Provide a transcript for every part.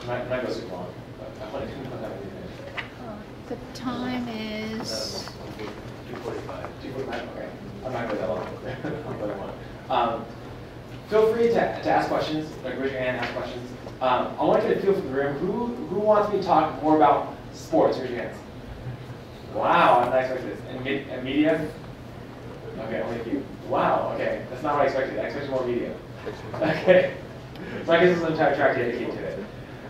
Might go super long. But I want to put that in The time is 2:45. 2:45. Okay. I'm not going to go that long. Feel free to ask questions. Like raise your hand, ask questions. I want to get a feel for the room. Who wants me to talk more about sports? Raise your hands. Wow, I'm not expecting this. And media? Okay, only a few. Wow, okay. That's not what I expected. I expected more media. Okay. So I guess this is an entire track dedicated to it.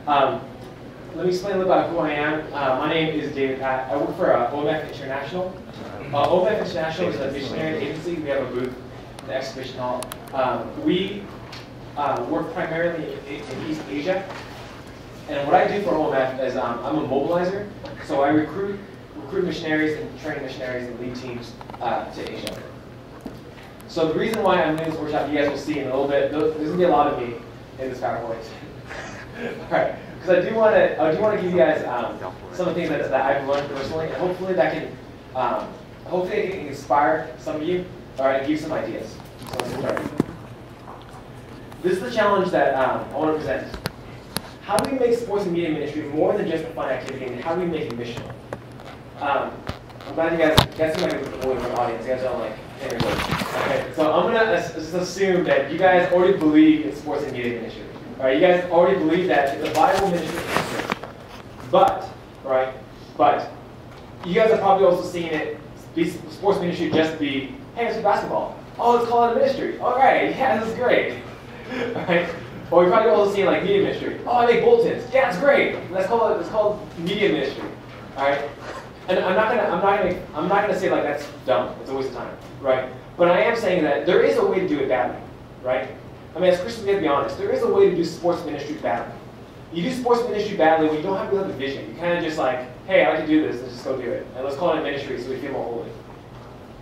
Let me explain a little about who I am. My name is David Pat. I work for OMF International. OMF International is a missionary agency. We have a booth in the exhibition hall. We work primarily in East Asia. And what I do for OMF is I'm a mobilizer. So I recruit missionaries and train missionaries and lead teams to Asia. So the reason why I'm doing this workshop, you guys will see in a little bit, there's going to be a lot of me in this PowerPoint. All right, because I do want to give you guys some of the things that I've learned personally, and hopefully that can hopefully it can inspire some of you, all right, and give you some ideas. So let's start. This is the challenge that I want to present. How do we make sports and media ministry more than just a fun activity, and how do we make it missional? I'm glad you guys seem like a really good audience. You guys don't like okay, so I'm gonna just assume that you guys already believe in sports and media ministry. All right, you guys already believe that it's a Bible ministry. But you guys have probably also seen it be sports ministry just be, hey, it's basketball. Oh, let's call it a ministry. All right, yeah, this is great. All right. Or you've probably also seen like media ministry. Oh, I make bulletins. Yeah, it's great. Let's call it media ministry. All right. And I'm not gonna say like that's dumb. It's a waste of time, right? But I am saying that there is a way to do it badly, right? I mean, as Christians, we have to be honest. There is a way to do sports ministry badly. You do sports ministry badly when you don't have really have a vision. You kind of just like, hey, I like to do this. Let's just go do it, and let's call it a ministry so we feel more holy.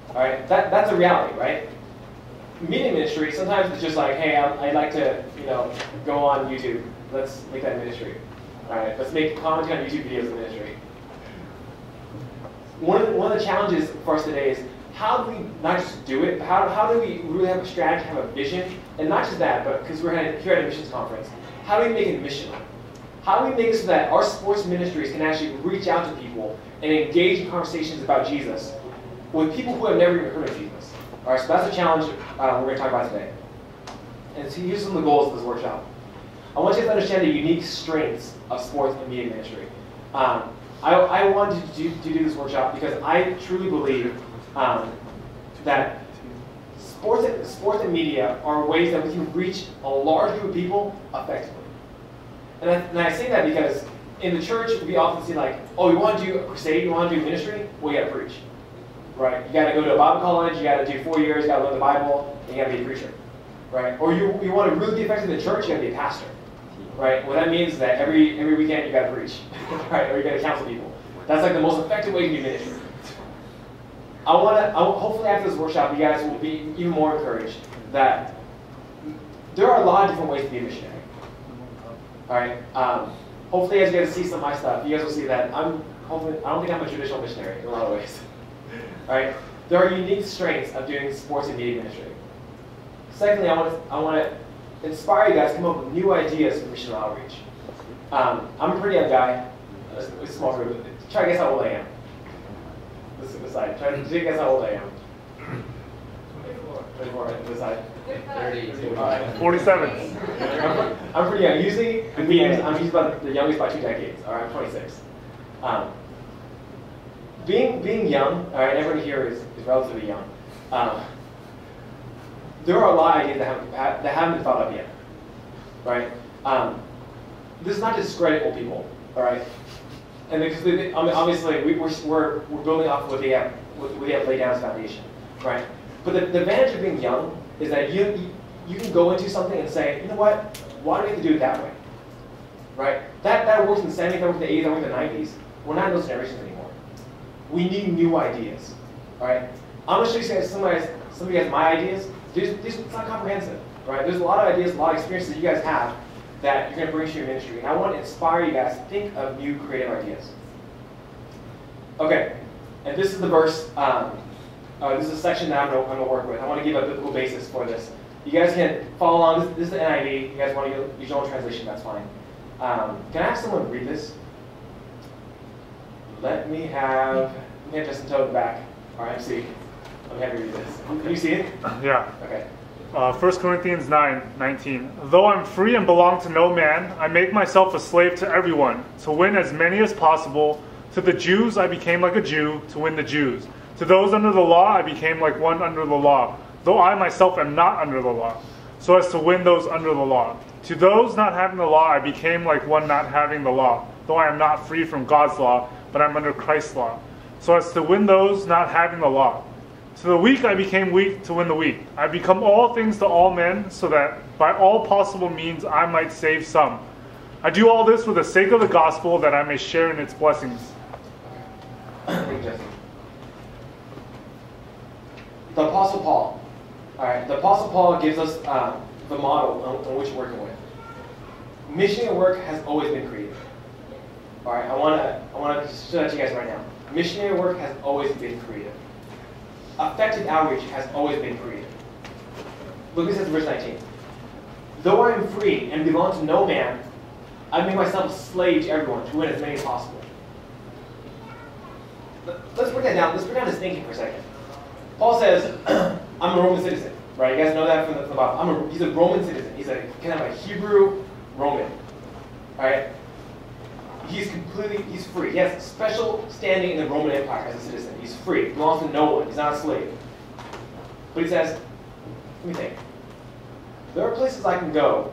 All right, that's a reality, right? Media ministry, sometimes it's just like, hey, I'd like to, go on YouTube. Let's make that ministry. All right, let's make commentary on YouTube videos of ministry. One of the challenges for us today is how do we not just do it, but how do we really have a strategy, have a vision, and not just that, but because we're here at a missions conference, how do we make it missional? How do we make it so that our sports ministries can actually reach out to people and engage in conversations about Jesus with people who have never even heard of Jesus? All right, so that's the challenge we're going to talk about today. And so here's some of the goals of this workshop. I want you to understand the unique strengths of sports and media ministry. I wanted to do this workshop because I truly believe that sports and media are ways that we can reach a large group of people effectively. And I say that because in the church, we often see like, oh, you want to do a crusade, you want to do ministry? Well, you got to preach. Right? You got to go to a Bible college, you got to do 4 years, you got to learn the Bible, and you got to be a preacher. Right? Or you want to really be effective in the church, you got to be a pastor. Right? What that means is that every weekend you got to preach. Right? Or you got to counsel people. That's like the most effective way to do ministry. Hopefully after this workshop, you guys will be even more encouraged that there are a lot of different ways to be a missionary. All right. Hopefully, as you guys see some of my stuff, you guys will see that I don't think I'm a traditional missionary in a lot of ways. All right. There are unique strengths of doing sports and media ministry. Secondly, I want to inspire you guys to come up with new ideas for missional outreach. I'm a pretty young guy. A small group. Try to guess how old I am. This side. Try to guess how old I am. 24. This side. 30. 47. I'm pretty young. Usually, I'm usually about the youngest by 2 decades. All right, I'm 26. Being young, all right, everyone here is relatively young. There are a lot of ideas that haven't been thought of yet, right? This is not to discredit old people, all right? And because obviously we're building off what they have laid down as foundation, right? But the advantage of being young is that you can go into something and say, you know what? Why do we have to do it that way, right? That works in the 70s, that worked in the 80s, that worked in the 90s. We're not in those generations anymore. We need new ideas, all right? I'm going to show you some of you guys my ideas. It's not comprehensive, right? There's a lot of ideas, a lot of experiences that you guys have that you're going to bring to your ministry. And I want to inspire you guys to think of new creative ideas. Okay, and this is the verse, this is a section that I'm going to work with. I want to give a biblical basis for this. You guys can follow along. This is the NIV. You guys want to use your own translation, that's fine. Can I have someone read this? Let me have Justin Toad in the back, our MC. Let me have you read this. Can you see it? Yeah. Okay. 1 Corinthians 9:19. Though I'm free and belong to no man, I make myself a slave to everyone, to win as many as possible. To the Jews I became like a Jew, to win the Jews. To those under the law I became like one under the law, though I myself am not under the law, so as to win those under the law. To those not having the law I became like one not having the law, though I am not free from God's law, but I'm under Christ's law, so as to win those not having the law. To the weak I became weak to win the weak. I become all things to all men, so that by all possible means I might save some. I do all this for the sake of the gospel, that I may share in its blessings. Thank you, Jesse. The Apostle Paul. All right, the Apostle Paul gives us the model on which we're working with. Missionary work has always been creative. All right, I want to show that to you guys right now. Missionary work has always been creative. Effective outreach has always been creative. Look what it says in verse 19. Though I am free and belong to no man, I make myself a slave to everyone to win as many as possible. Let's break that down. Let's break down his thinking for a second. Paul says, I'm a Roman citizen, right? You guys know that from the Bible. He's a Roman citizen. He's kind of a Hebrew Roman, all right? He's free. He has special standing in the Roman Empire as a citizen. He's free. He belongs to no one. He's not a slave. But he says, let me think. There are places I can go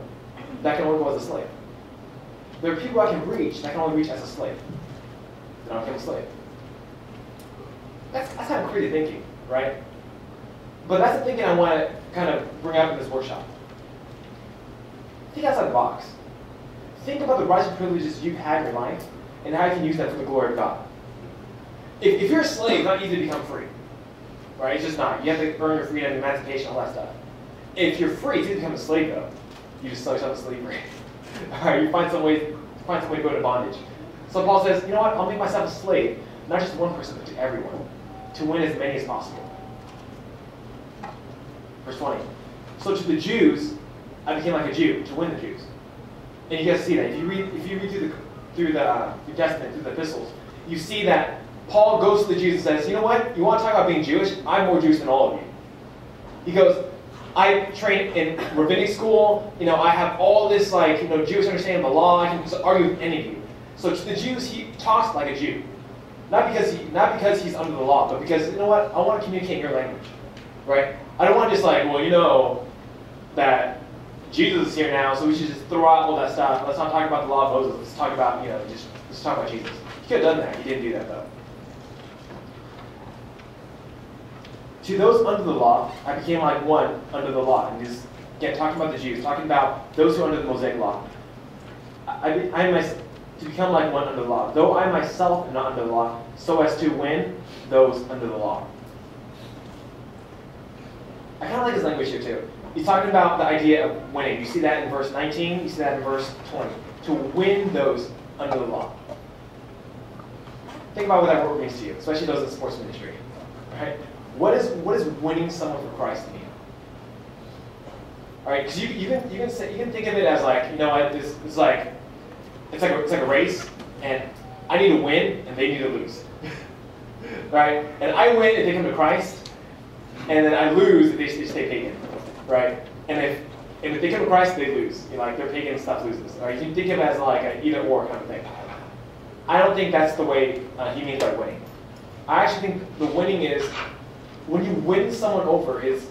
that can only go as a slave. There are people I can reach that can only reach as a slave. Then I'll become a slave. That's kind of creative thinking, right? But that's the thinking I want to kind of bring up in this workshop. Think outside the box. Think about the rights and privileges you've had in your life and how you can use them for the glory of God. If you're a slave, it's not easy to become free. Right? It's just not. You have to earn your freedom, emancipation, all that stuff. If you're free, it's easy to become a slave, though. You just sell yourself to slavery. All right, you find some way to go to bondage. So Paul says, you know what? I'll make myself a slave, not just one person, but to everyone, to win as many as possible. Verse 20. So to the Jews, I became like a Jew to win the Jews. And you guys see that. If you read through the New Testament, through the epistles, you see that Paul goes to the Jews and says, you know what? You want to talk about being Jewish? I'm more Jewish than all of you. He goes, I trained in rabbinic school. You know, I have all this Jewish understanding of the law. I can argue with any of you. So to the Jews, he talks like a Jew, not because he's under the law, but because, you know what? I want to communicate in your language, right? I don't want to just that Jesus is here now, so we should just throw out all that stuff. Let's not talk about the law of Moses. Let's talk about, let's talk about Jesus. He could have done that. He didn't do that, though. To those under the law, I became like one under the law. And he's, again, talking about the Jews, talking about those who are under the Mosaic law. To become like one under the law, though I myself am not under the law, so as to win those under the law. I kind of like his language here, too. He's talking about the idea of winning. You see that in verse 19. You see that in verse 20. To win those under the law. Think about what that word means to you, especially those in sports ministry. Right? What is winning someone for Christ mean? All right, because you can think of it as it's like a race, and I need to win, and they need to lose. Right? And I win if they come to Christ, and then I lose if they stay pagan. Right? And if they come to Christ, they lose. Their pagan stuff loses. Right? You can think of it as an either or kind of thing. I don't think that's the way he means by winning. I actually think the winning is when you win someone over is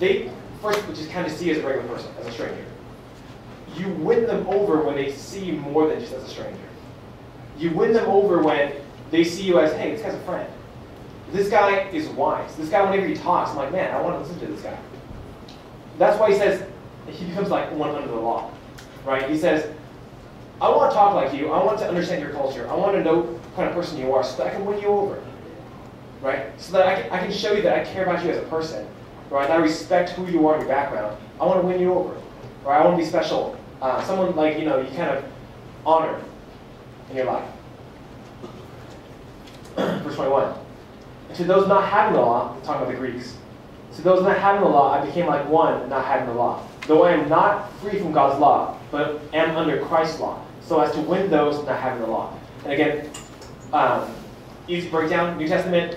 they first just kind of see you as a regular person, as a stranger. You win them over when they see you more than just as a stranger. You win them over when they see you as, hey, this guy's a friend. This guy is wise. This guy, whenever he talks, I'm like, man, I want to listen to this guy. That's why he says he becomes like one under the law, right? He says, I want to talk like you. I want to understand your culture. I want to know what kind of person you are so that I can win you over, right? So that I can show you that I care about you as a person, right? That I respect who you are and your background. I want to win you over, right? I want to be special. Someone you kind of honor in your life. Verse 21. And to those not having the law, talking about the Greeks, to those not having the law, I became like one not having the law, though I am not free from God's law, but am under Christ's law, so as to win those not having the law. And again, easy breakdown, New Testament,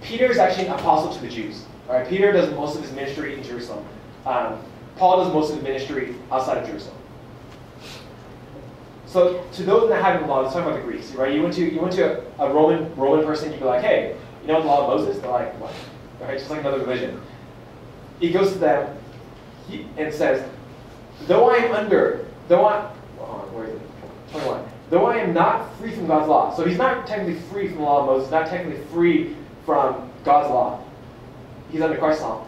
Peter is actually an apostle to the Jews. All right, Peter does most of his ministry in Jerusalem. Paul does most of his ministry outside of Jerusalem. So to those not having the law, let's talk about the Greeks, right? You went to a Roman person, you'd be like, hey, you know the law of Moses? They're like, what? All right, just like another religion. He goes to them and says, though I am not free from God's law. So he's not technically free from the law of Moses, not technically free from God's law. He's under Christ's law.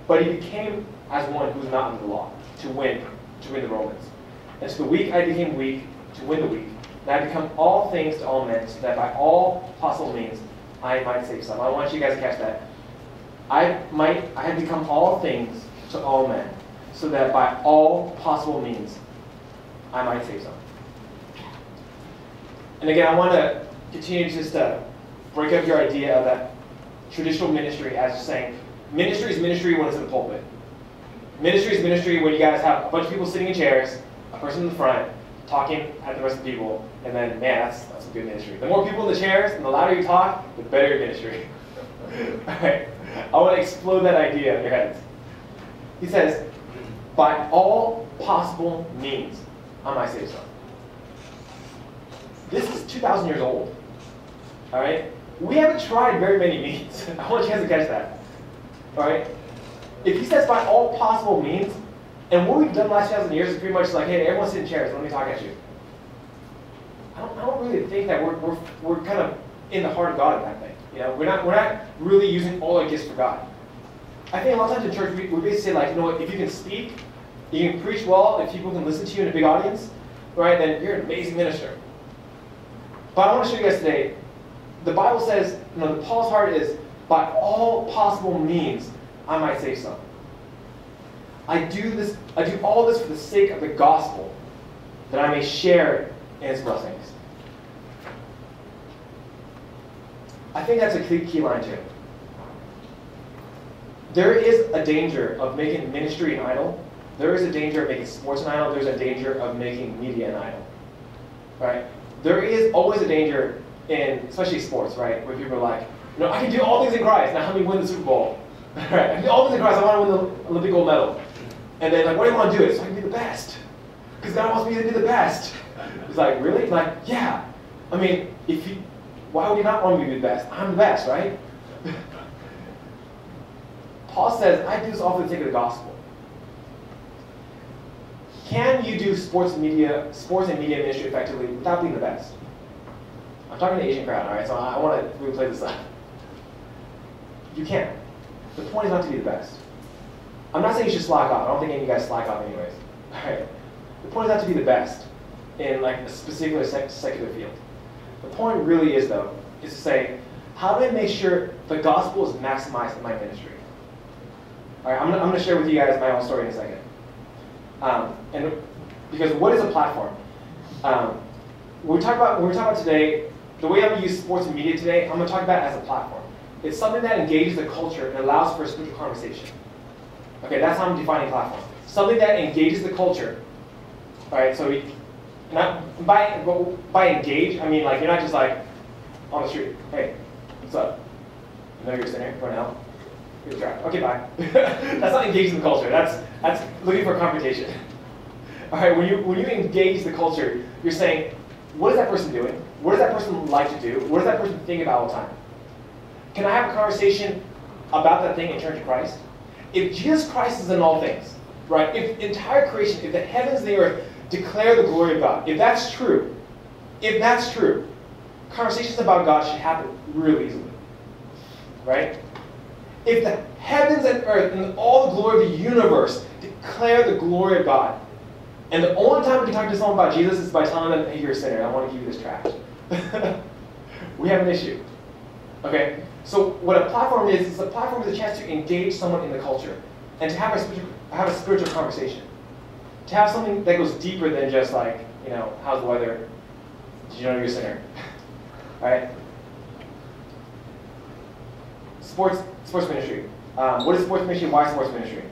But he became as one who's not under the law to win the Romans. And so the weak I became weak to win the weak. And I become all things to all men, so that by all possible means I might save some. I want you guys to catch that. I have become all things to all men, so that by all possible means I might save some. And again, I want to continue just to break up your idea of that traditional ministry as just saying, ministry is ministry when it's in the pulpit. Ministry is ministry when you guys have a bunch of people sitting in chairs, a person in the front, talking at the rest of the people, and then, man, that's a good ministry. The more people in the chairs and the louder you talk, the better your ministry. All right. I want to explode that idea in your heads. He says, by all possible means, I might save some. This is 2,000 years old. All right? We haven't tried very many means. I want you guys to catch that. All right? If he says by all possible means, and what we've done the last 2,000 years is pretty much like, hey, everyone sit in chairs, let me talk at you. I don't really think that we're kind of in the heart of God in that thing. You know, we're not really using all our gifts for God. I think a lot of times in church we basically say like, you know what, if you can speak, you can preach well, if people can listen to you in a big audience, right, then you're an amazing minister. But I want to show you guys today, the Bible says, you know, Paul's heart is, by all possible means, I might save some. I do all this for the sake of the gospel, that I may share in its blessings. I think that's a key line too. There is a danger of making ministry an idol. There is a danger of making sports an idol. There's a danger of making media an idol. Right? There is always a danger in, especially sports, right? Where people are like, you know, I can do all things in Christ. Now help me win the Super Bowl. Right? I can do all things in Christ. I want to win the Olympic gold medal. And then like, what do you want to do? It so I can be the best. Because God wants me to be the best. It's like, really? It's like, yeah. I mean, why would you not want me to be the best? I'm the best, right? Paul says, I do this all for the sake of the gospel. Can you do sports and media ministry effectively without being the best? I'm talking to the Asian crowd, all right? So I want to really play this up. You can. The point is not to be the best. I'm not saying you should slack off. I don't think any of you guys slack off anyways. All right. The point is not to be the best in like a particular secular field. The point really is, though, is to say, how do I make sure the gospel is maximized in my ministry? All right, I'm going to share with you guys my own story in a second. And because what is a platform? When we talk about today, the way I'm going to use sports and media today, I'm going to talk about it as a platform. It's something that engages the culture and allows for a spiritual conversation. Okay, that's how I'm defining platform. Something that engages the culture. All right, so by engage, I mean like you're not just like on the street. Hey, what's up? You know you're a sinner. Going to hell. Here's your drive. Okay, bye. That's not engaging the culture. That's looking for confrontation. All right, when you engage the culture, you're saying, what is that person doing? What does that person like to do? What does that person think about all the time? Can I have a conversation about that thing and turn to Christ? If Jesus Christ is in all things, right? If entire creation, if the heavens and the earth declare the glory of God, if that's true, conversations about God should happen really easily, right? If the heavens and earth and all the glory of the universe declare the glory of God, and the only time we can talk to someone about Jesus is by telling them, hey, you're a sinner, I want to give you this trash. We have an issue. Okay? So what a platform is a platform is a chance to engage someone in the culture and to have a spiritual conversation. To have something that goes deeper than just like, you know, how's the weather? Did you know you're a sinner? All right? Sports ministry. What is sports ministry? Why sports ministry?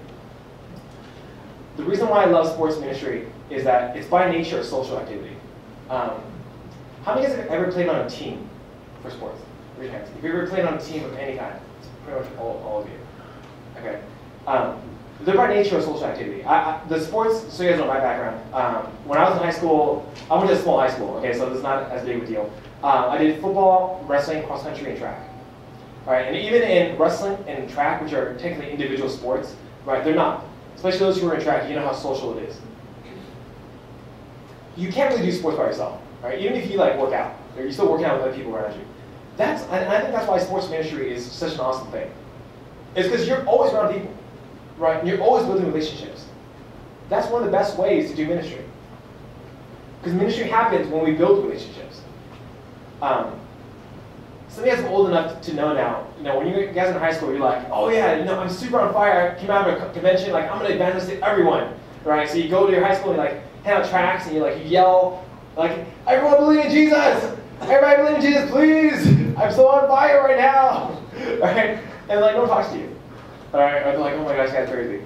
The reason why I love sports ministry is that it's by nature a social activity. How many of you guys have ever played on a team for sports? Raise your hands. If you've ever played on a team of any kind, it's pretty much all of you. Okay. They're by nature a social activity. The sports, so you guys know my background. When I was in high school, I went to a small high school, okay, so this is not as big of a deal. I did football, wrestling, cross country, and track. All right, and even in wrestling and track, which are technically individual sports, right, they're not. Especially those who are in track, you know how social it is. You can't really do sports by yourself, right? Even if you like work out, you're still working out with other people around you. And I think that's why sports ministry is such an awesome thing. It's because you're always around people, right? And you're always building relationships. That's one of the best ways to do ministry. Because ministry happens when we build relationships. Some of you guys are old enough to know now, when you guys are in high school, you're like, oh yeah, I'm super on fire. I came out of a convention, like, I'm going to evangelize to everyone, right? So you go to your high school and you like hand out tracts and you yell, like, everyone believe in Jesus! Everybody believe in Jesus, please! I'm so on fire right now! Right? And like, no one talks to you. All right? Or they're like, oh my gosh, this guy's crazy.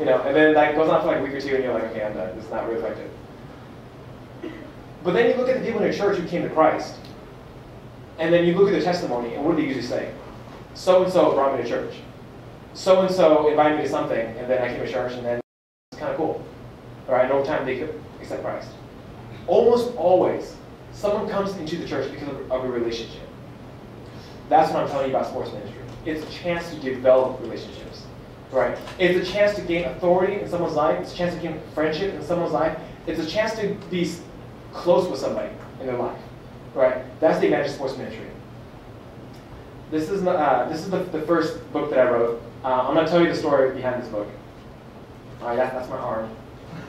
And then that goes on for like a week or two and you're like, okay, I'm done. It's not really effective. But then you look at the people in your church who came to Christ, and then you look at their testimony, and what do they usually say? So-and-so brought me to church. So-and-so invited me to something, and then I came to church, and then it's kind of cool. All right, and over time they could accept Christ. Almost always, someone comes into the church because of a relationship. That's what I'm telling you about sports ministry. It's a chance to develop relationships. Right? It's a chance to gain authority in someone's life. It's a chance to gain friendship in someone's life. It's a chance to be close with somebody in their life. Right? That's the advantage of sports ministry. This is the first book that I wrote. I'm going to tell you the story behind this book. All right, that's my arm.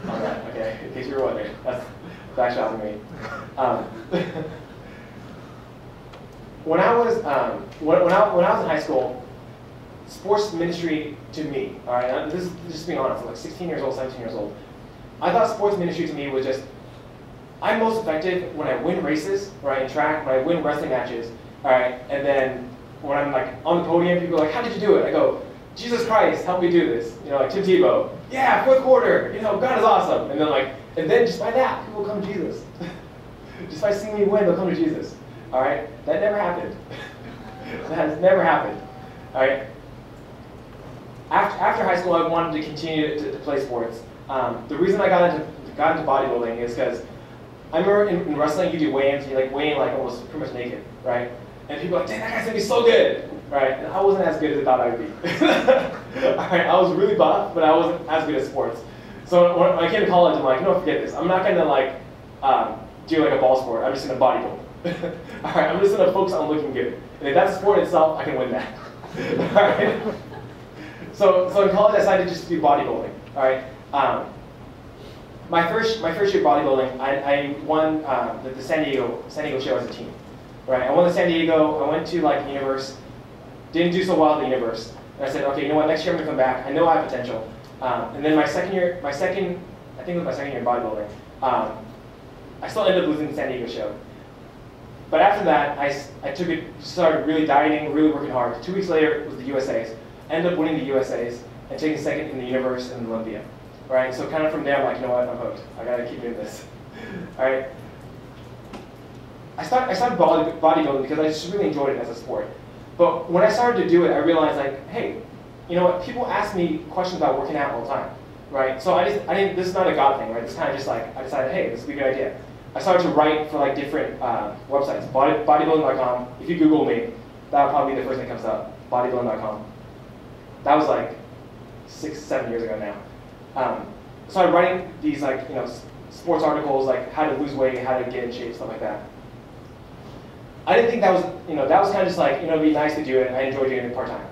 All right, okay, in case you were wondering. That's backshot of me. When I was in high school, sports ministry to me, all right, this is just being honest, I'm like 16 years old, 17 years old. I thought sports ministry to me was just, I'm most effective when I win races, right, in track, when I win wrestling matches, all right, and then when I'm like on the podium, people are like, how did you do it? I go, Jesus Christ, help me do this. Like Tim Tebow, yeah, fourth quarter, God is awesome. And then just by that, people come to Jesus. Just by seeing me win, they'll come to Jesus. All right, that never happened. That has never happened. All right. After high school, I wanted to continue to play sports. The reason I got into bodybuilding is because I remember in wrestling, you do weigh-ins, and you weigh in almost pretty much naked, right? And people are like, dang, that guy's gonna be so good, right? And I wasn't as good as I thought I would be. All right, I was really buff, but I wasn't as good at sports. So when I came to college, I'm like, no, forget this. I'm not gonna do a ball sport. I'm just gonna bodybuild. All right, I'm just gonna focus on looking good. And if that's a sport itself, I can win that. All right. So in college, I decided just to do bodybuilding. All right. My first year bodybuilding, I won the San Diego show as a team. Right. I won the San Diego. I went to the universe. Didn't do so well at the universe. And I said, okay, you know what? Next year I'm gonna come back. I know I have potential. And then my second year in bodybuilding, I still ended up losing the San Diego show. But after that, I started really dieting, really working hard. 2 weeks later, it was the USA's. Ended up winning the USA's and taking second in the universe and Olympia. Right? So kind of from there, I'm like, you know what, I'm hooked. I gotta keep doing this. All right. I started bodybuilding because I just really enjoyed it as a sport. But when I started to do it, I realized hey, you know what? People ask me questions about working out all the time, right? So I didn't. This is not a God thing, right? It's kind of just I decided, hey, this would be a good idea. I started to write for different websites, bodybuilding.com. If you Google me, that would probably be the first thing that comes up. Bodybuilding.com. That was 6, 7 years ago now. So I'm writing these sports articles, how to lose weight, how to get in shape, stuff like that. I didn't think that was that was kind of just it'd be nice to do it. I enjoy doing it part time.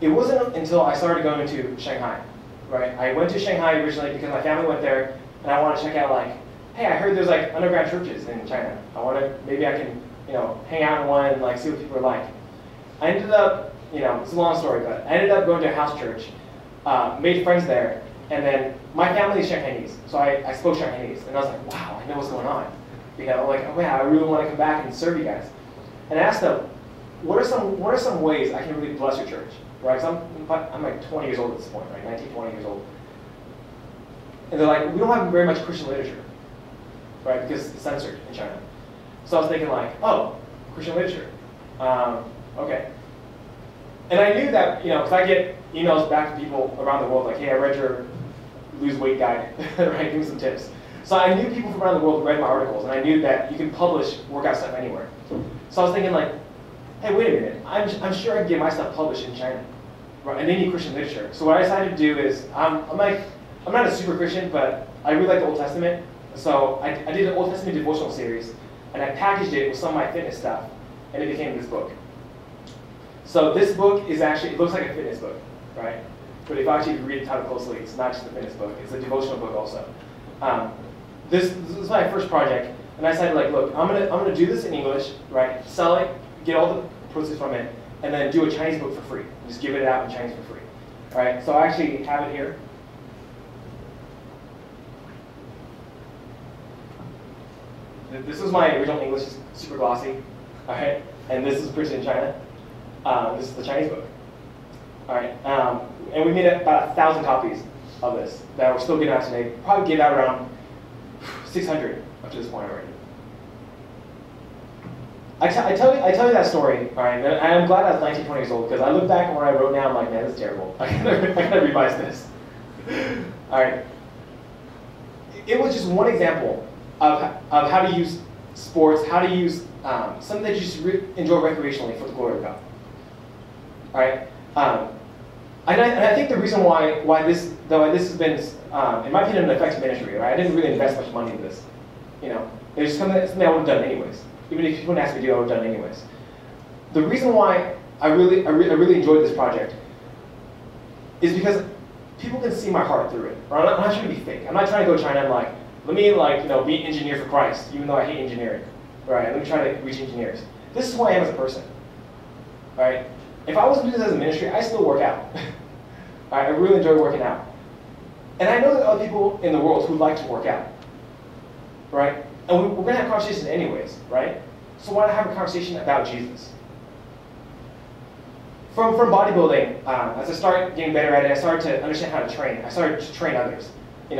It wasn't until I started going to Shanghai, right? I went to Shanghai originally because my family went there, and I wanted to check out hey, I heard there's underground churches in China. Maybe I can hang out in one and see what people are like. I ended up it's a long story, but I ended up going to a house church, made friends there, and then my family is Shanghainese, so I spoke Shanghainese, and I was like, wow, I know what's going on. I'm like, oh yeah, I really want to come back and serve you guys. And I asked them, what are some ways I can really bless your church? Right? I'm 20 years old at this point, right? 19, 20 years old. And they're like, we don't have very much Christian literature, right? Because it's censored in China. So I was thinking like, oh, Christian literature. Okay. And I knew that, because I get emails back to people around the world like, hey, I read your lose weight guide, right? Give me some tips. So I knew people from around the world read my articles, and I knew that you can publish workout stuff anywhere. So I was thinking like, hey, wait a minute. I'm sure I can get my stuff published in China, right? And they need Christian literature. So what I decided to do is, I'm not a super Christian, but I really like the Old Testament. So I did an Old Testament devotional series, and I packaged it with some of my fitness stuff, and it became this book. So this book is actually, it looks like a fitness book, right? But if you actually read the title closely, it's not just a fitness book, it's a devotional book also. This is my first project, and I decided like, look, I'm gonna do this in English, right? Sell it, get all the proceeds from it, and then do a Chinese book for free. Just give it out in Chinese for free. All right, so I actually have it here. This is my original English, it's super glossy, all right? And this is printed in China. This is the Chinese book. All right, and we made about 1,000 copies of this that we're still getting out today. Probably get out around 600 up to this point already. I tell you that story, all right, and I'm glad I was 19, 20 years old, because I look back at what I wrote now, I'm like, man, this is terrible. I gotta revise this. All right. It was just one example of how to use sports, how to use something that you just enjoy recreationally for the glory of God. All right. And I think the reason why this has been, in my opinion, an effective ministry, right? I didn't really invest much money into this. It's something I would have done anyways. Even if you wouldn't ask me to do, I would have done anyways. The reason why I really enjoyed this project is because people can see my heart through it. Right? I'm not trying to be fake. I'm not trying to go to China and like, let me be an engineer for Christ, even though I hate engineering. Right? Let me try to reach engineers. This is who I am as a person. All right? If I wasn't doing this as a ministry, I still work out. All right? I really enjoy working out. And I know there are other people in the world who like to work out. Right? And we're going to have conversations anyways, right? So why not have a conversation about Jesus? From bodybuilding, as I started getting better at it, I started to understand how to train. I started to train others, and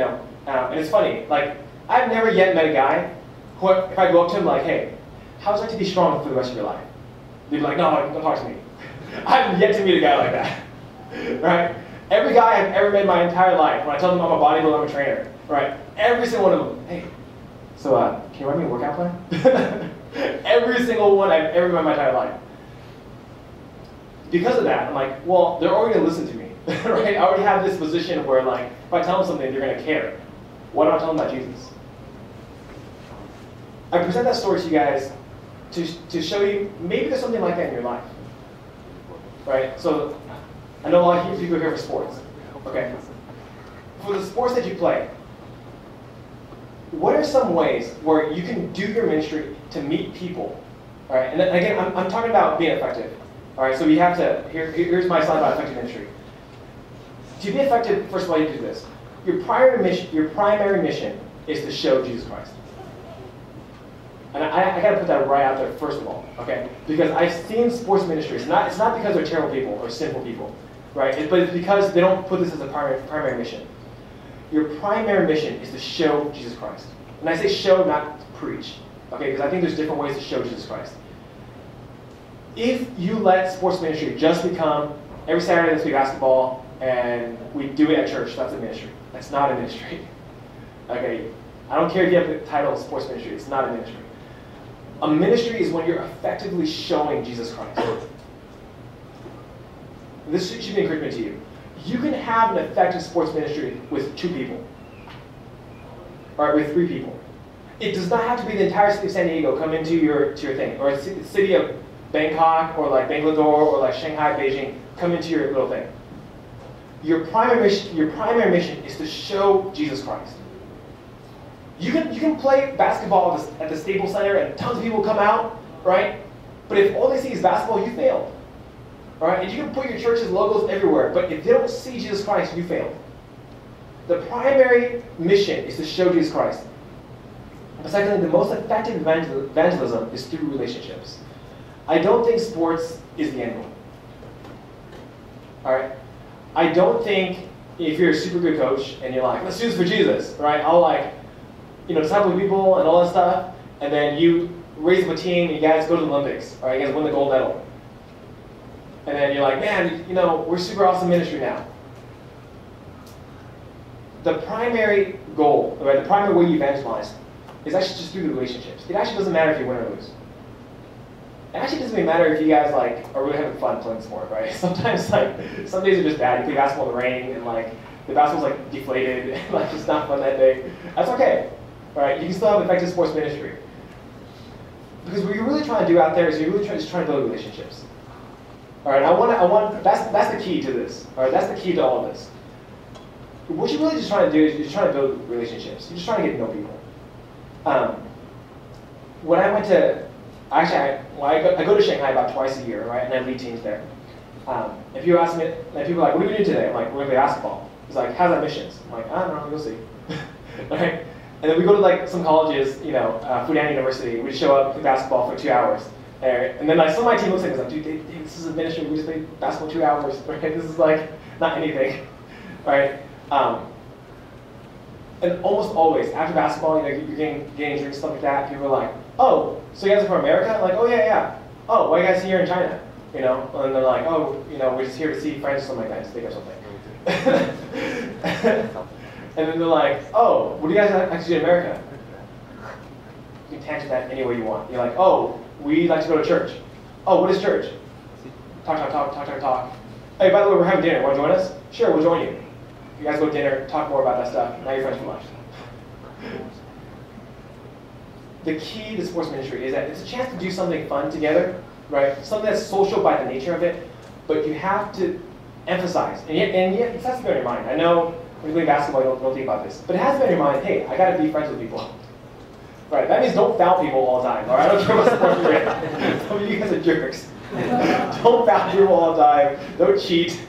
it's funny. Like, I've never yet met a guy who, if I go up to him like, hey, how would you like to be strong for the rest of your life? They'd be like, no, don't talk to me. I have yet to meet a guy like that, right? Every guy I've ever met in my entire life, when I tell them I'm a bodybuilder, I'm a trainer, right? Every single one of them, hey, so can you write me a workout plan? Every single one I've ever met in my entire life. Because of that, I'm like, well, they're already going to listen to me, right? I already have this position where, like, if I tell them something, they're going to care. Why don't I tell them about Jesus? I present that story to you guys to show you maybe there's something like that in your life, right? So I know a lot of people are here for sports, okay? For the sports that you play, what are some ways where you can do your ministry to meet people, all right? And then, again, I'm talking about being effective, all right? So we have to, here's my slide about effective ministry. To be effective, first of all, you do this. Your primary mission is to show Jesus Christ. And I got to put that right out there first of all, okay? Because I've seen sports ministries. It's not because they're terrible people or sinful people, right? But it's because they don't put this as a primary mission. Your primary mission is to show Jesus Christ. And I say show, not preach, okay? Because I think there's different ways to show Jesus Christ. If you let sports ministry just become every Saturday let's play basketball and we do it at church, that's a ministry. That's not a ministry, okay? I don't care if you have the title of sports ministry. It's not a ministry. A ministry is when you're effectively showing Jesus Christ. And this should be encouragement to you. You can have an effective sports ministry with 2 people, or with 3 people. It does not have to be the entire city of San Diego come into your thing, or the city of Bangkok, or like Bangalore, or like Shanghai, Beijing, come into your little thing. Your primary mission is to show Jesus Christ. You can play basketball at the Staples Center and tons of people come out, right? But if all they see is basketball, you failed. All right? And you can put your church's logos everywhere, but if they don't see Jesus Christ, you failed. The primary mission is to show Jesus Christ. But secondly, the most effective evangelism is through relationships. I don't think sports is the end goal. All right? I don't think if you're a super good coach and you're like, let's do this for Jesus, right? I'll like, disciple people and all that stuff, and then you raise up a team and you guys go to the Olympics, right? You guys win the gold medal. And then you're like, man, we're super awesome ministry now. The primary goal, right, the primary way you evangelize is actually just through the relationships. It actually doesn't matter if you win or lose. It actually doesn't even matter if you guys are really having fun playing sport, right? Sometimes some days are just bad. You play basketball in the rain and the basketball's deflated and it's not fun that day. That's okay. Right? You can still have effective sports ministry. Because what you're really trying to do out there is you're really just trying to build relationships. All right, that's the key to this. All right, that's the key to all of this. What you're really just trying to do is you're just trying to build relationships. You're just trying to get to know people. When I went to, I go to Shanghai about twice a year, right, and I lead teams there. If you ask me, and people are like, what are we doing today? I'm like, we're going to play basketball. He's like, how's that missions? I'm like, I don't know, you'll see. Right? And then we go to some colleges, Fudan University. We show up, play basketball for 2 hours. And then some of my team looks at me and is like, dude, this is a ministry. We just play basketball 2 hours. Right? This is not anything. Right? And almost always after basketball, you're getting drinks, stuff like that. People are like, oh, so you guys are from America? I'm like, oh yeah. Oh, why are you guys here in China? And they're like, oh, we're just here to see friends or something like that, to think of something. And then they're like, oh, what do you guys actually do in America? You can tangent that any way you want. You're like, oh, we like to go to church. Oh, what is church? Talk. Hey, by the way, we're having dinner. Want to join us? Sure, we'll join you. You guys go to dinner, talk more about that stuff. Now you're friends for life. The key to sports ministry is that it's a chance to do something fun together, right? Something that's social by the nature of it, but you have to emphasize, and yet it has to be on your mind. I know when you play basketball, you don't think about this, but it has to be on your mind. Hey, I got to be friends with people. Right? That means don't foul people all the time. All right? I don't care what sport you're in. Some of you guys are jerks. Don't foul people all the time. Don't cheat.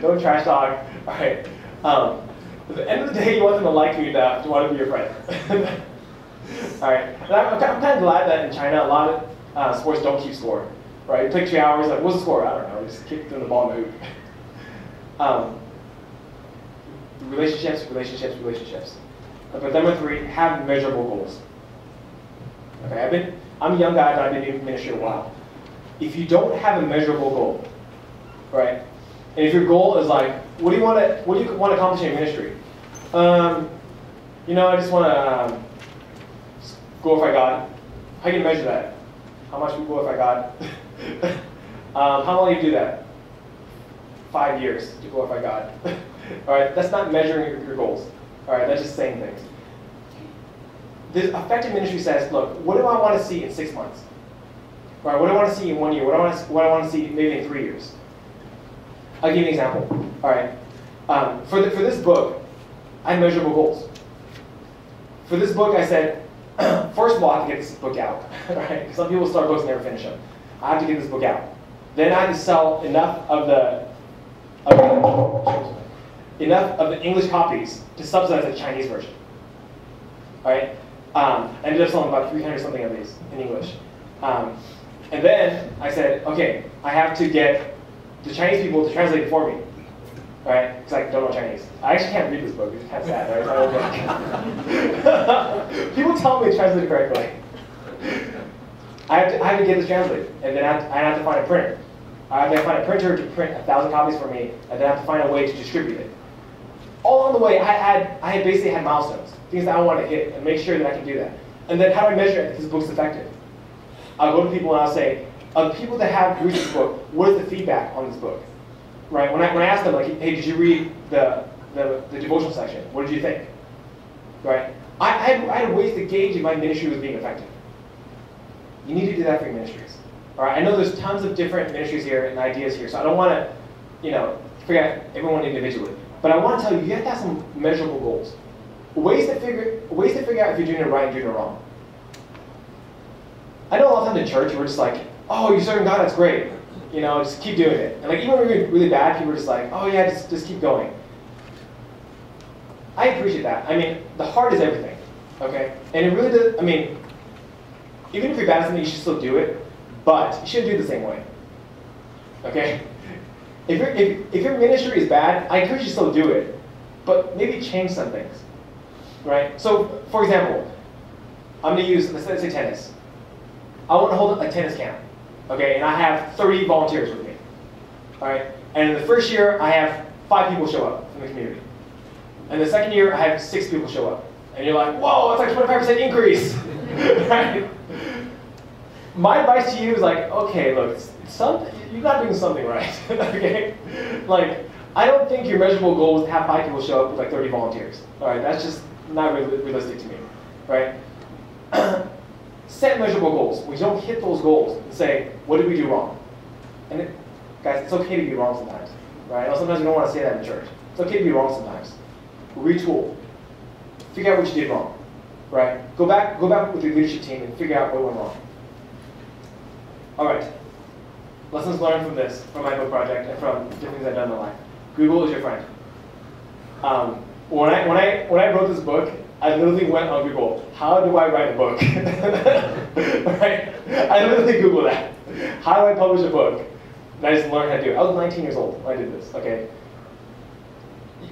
Don't trash talk. All right. At the end of the day, you want them to like you enough to want to be your friend. All right. And I'm kind of glad that in China, a lot of sports don't keep score. Right? You play 2 hours. What's the score? I don't know. Just keep throwing the ball in the hoop. Relationships. But number 3, have measurable goals. Okay, I'm a young guy, but I've been in ministry a while. If you don't have a measurable goal, right? And if your goal is what do you want to accomplish in your ministry? I just want to glorify God. How can you measure that? How much we glorify God? How long do you do that? 5 years to glorify God. All right, that's not measuring your goals. All right, that's just saying things. This effective ministry says, look, what do I want to see in 6 months? All right, what do I want to see in 1 year? What do I want to see maybe in 3 years? I'll give you an example. All right, for this book, I have measurable goals. For this book, I said, first of all, I have to get this book out. Right? Some people start books and never finish them. I have to get this book out. Then I have to sell enough of the English copies to subsidize the Chinese version. All right. I ended up selling about 300 something of these in English. And then I said, okay, I have to get the Chinese people to translate it for me. All right, because I don't know Chinese. I actually can't read this book. It's kind of sad, right? People tell me to translate it correctly. I have to get this translated, and then I have to find a printer. I have to find a printer to print 1,000 copies for me, and then I have to find a way to distribute it. All along the way, I had basically had milestones, things that I wanted to hit, and make sure that I can do that. And then how do I measure if this book's effective? I'll go to people and I'll say, of people that have read this book, what is the feedback on this book? Right? When I ask them, hey, did you read the devotional section? What did you think? Right? I had ways to gauge if my ministry was being effective. You need to do that for your ministries. All right? I know there's tons of different ministries here and ideas here, so I don't want to, figure out everyone individually. But I want to tell you, you have to have some measurable goals. Ways to figure out if you're doing it right and doing it wrong. I know a lot of times in church, we're just like, oh, you're serving God, that's great. Just keep doing it. And even when we're really bad, people are just like, oh yeah, just keep going. I appreciate that. The heart is everything, okay? And it really does, even if you're bad at something, you should still do it, but you shouldn't do it the same way, okay? if your ministry is bad, I encourage you to still do it, but maybe change some things, right? So, for example, I'm going to use, let's say tennis. I want to hold a tennis camp, okay, and I have 30 volunteers with me, all right? And in the first year, I have 5 people show up from the community. And the second year, I have 6 people show up. And you're like, whoa, that's like 25% increase, right? My advice to you is like, okay, look, you're not doing something right, okay? Like, I don't think your measurable goal is to have 5 people show up with like 30 volunteers, all right? That's just not realistic to me, right? Set measurable goals. We don't hit those goals and say, what did we do wrong? And guys, it's okay to be wrong sometimes, right? I know sometimes you don't want to say that in church. It's okay to be wrong sometimes. Retool. Figure out what you did wrong, right? Go back with your leadership team and figure out what went wrong. All right. Lessons learned from this, from my book project, and from different things I've done in my life. Google is your friend. When I wrote this book, I literally went on Google. How do I write a book? Right? I literally Googled that. How do I publish a book? And I just learned how to do it. I was 19 years old when I did this. Okay.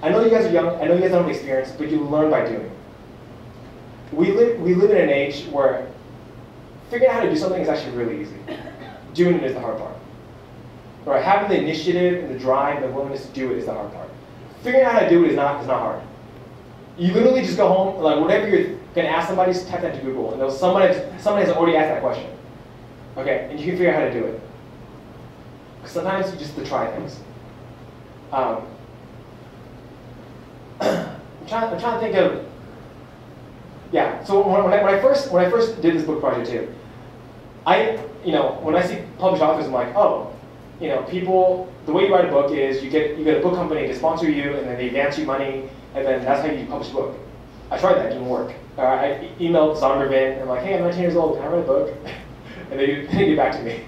I know you guys are young. I know you guys don't have experience, but you learn by doing. We live in an age where figuring out how to do something is actually really easy. Doing it is the hard part. Right? Having the initiative and the drive and the willingness to do it is the hard part. Figuring out how to do it is not hard. You literally just go home, like whatever you're going to ask somebody, just type that to Google, and somebody has already asked that question. Okay, and you can figure out how to do it. Sometimes you just have to try things. I'm trying to think of, yeah. So when I first did this book project too, when I see published authors, I'm like, oh, people. The way you write a book is you get a book company to sponsor you, and then they advance you money, and then that's how you publish a book. I tried that, it didn't work. I emailed Zondervan, and I'm like, hey, I'm 19 years old, can I write a book? And they get back to me.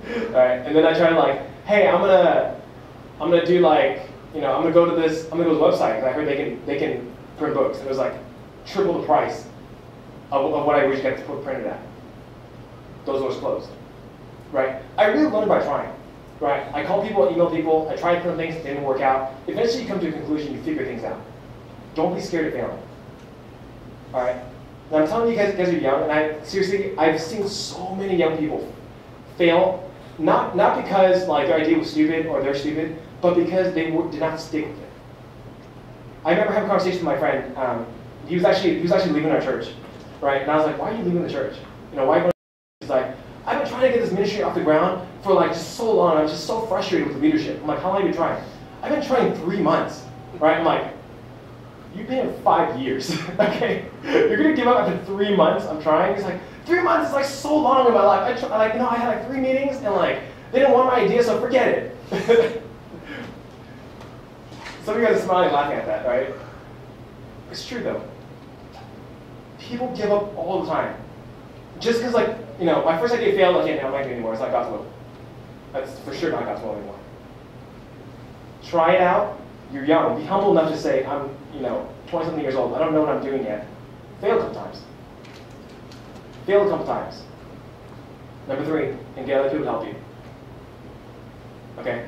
All right, and then I tried like, hey, I'm gonna do like, I'm gonna go to this website, because I heard they can print books. And it was like triple the price of what I originally got the book printed at. Those doors closed. Right? I really learned by trying. Right? I called people, emailed people, I tried different things, it didn't work out. Eventually you come to a conclusion, you figure things out. Don't be scared of failing. Alright? Now I'm telling you guys are young, and I've seen so many young people fail, not because like their idea was stupid or they're stupid, but because they did not stick with it. I remember having a conversation with my friend. He was actually leaving our church, right? And I was like, why are you leaving the church? Why are you going to? He's like, I've been trying to get this ministry off the ground for like just so long. I'm just so frustrated with the leadership. I'm like, how long have you been trying? I've been trying 3 months, right? I'm like, you've been here 5 years, okay? You're gonna give up after 3 months? I'm trying. He's like, 3 months is like so long in my life. I had like 3 meetings and like they didn't want my idea, so forget it. Some of you guys are smiling, laughing at that, right? It's true though. People give up all the time. Just because my first idea failed, okay, now I'm not doing it anymore. It's not God's will. That's for sure not God's will anymore. Try it out. You're young. Be humble enough to say, I'm 20-something years old. I don't know what I'm doing yet. Fail a couple times. Fail a couple times. Number 3, and get other people to help you. Okay?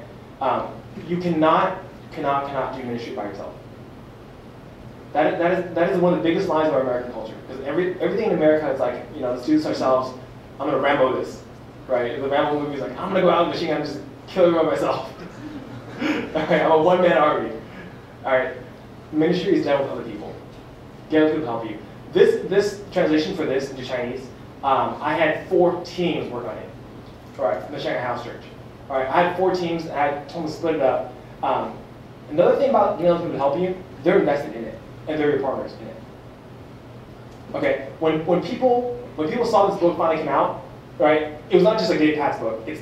You cannot do ministry by yourself. That is one of the biggest lies of our American culture. Because everything in America is like, let's do this ourselves. I'm gonna Rambo this, right? The Rambo movie is like, I'm gonna go out in the machine gun and just kill everyone myself. Okay, I'm a one-man army. All right, ministry is done with other people. Get other people to help you. This translation for this into Chinese, I had 4 teams work on it. All right, from the Shanghai House Church. All right, I had 4 teams, and I told them to split it up. Another thing about getting other people to help you, they're invested in it, and they're your partners in it. Okay, when people saw this book finally come out, right? It was not just like Dave Pat's book. It's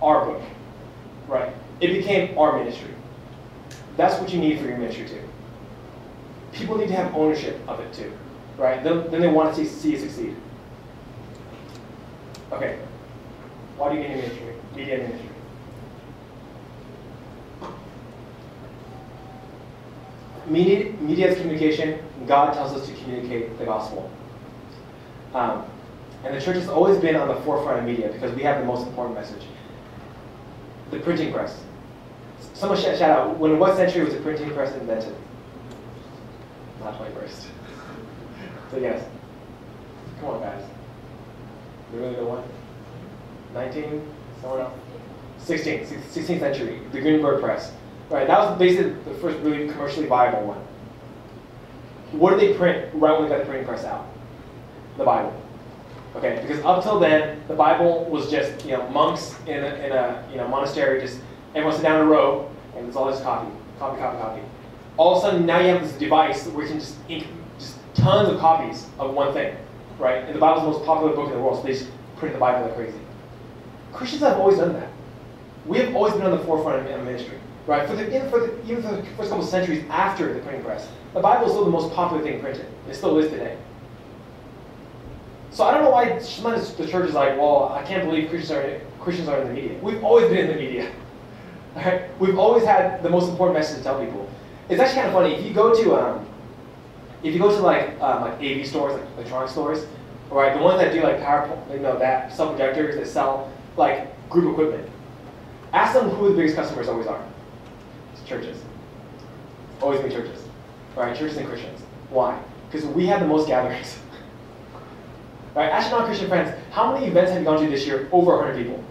our book, right? It became our ministry. That's what you need for your ministry too. People need to have ownership of it too, right? Then they want to see you succeed. Okay, why do you get into ministry? Media ministry. Media is communication. God tells us to communicate the gospel. And the church has always been on the forefront of media because we have the most important message. The printing press. someone shout out, when what century was the printing press invented? Not 21st. So yes. Come on, guys. You really know one? 19? Someone else? 16th century, the Gutenberg press. Right, that was basically the first really commercially viable one. What did they print right when they got the printing press out? The Bible. Okay, because up till then, the Bible was just monks in a monastery, just everyone sit down in a row, and it's all just copy. All of a sudden, now you have this device where you can just ink just tons of copies of one thing, right? And the Bible's the most popular book in the world, so they just print the Bible like crazy. Christians have always done that. We have always been on the forefront of ministry, right? Even for the first couple of centuries after the printing press, the Bible is still the most popular thing printed. It still is today. So I don't know why sometimes the church is like, well, I can't believe Christians are in the media. We've always been in the media. All right? We've always had the most important message to tell people. It's actually kind of funny. If you go to like AV stores, like electronic stores, right? The ones that do like PowerPoint, that sell projectors, that sell like group equipment. Ask them who the biggest customers always are. It's churches. Always been churches. Right? Churches and Christians. Why? Because we have the most gatherings. Right? Ask your non-Christian friends, how many events have you gone to this year? Over 100 people.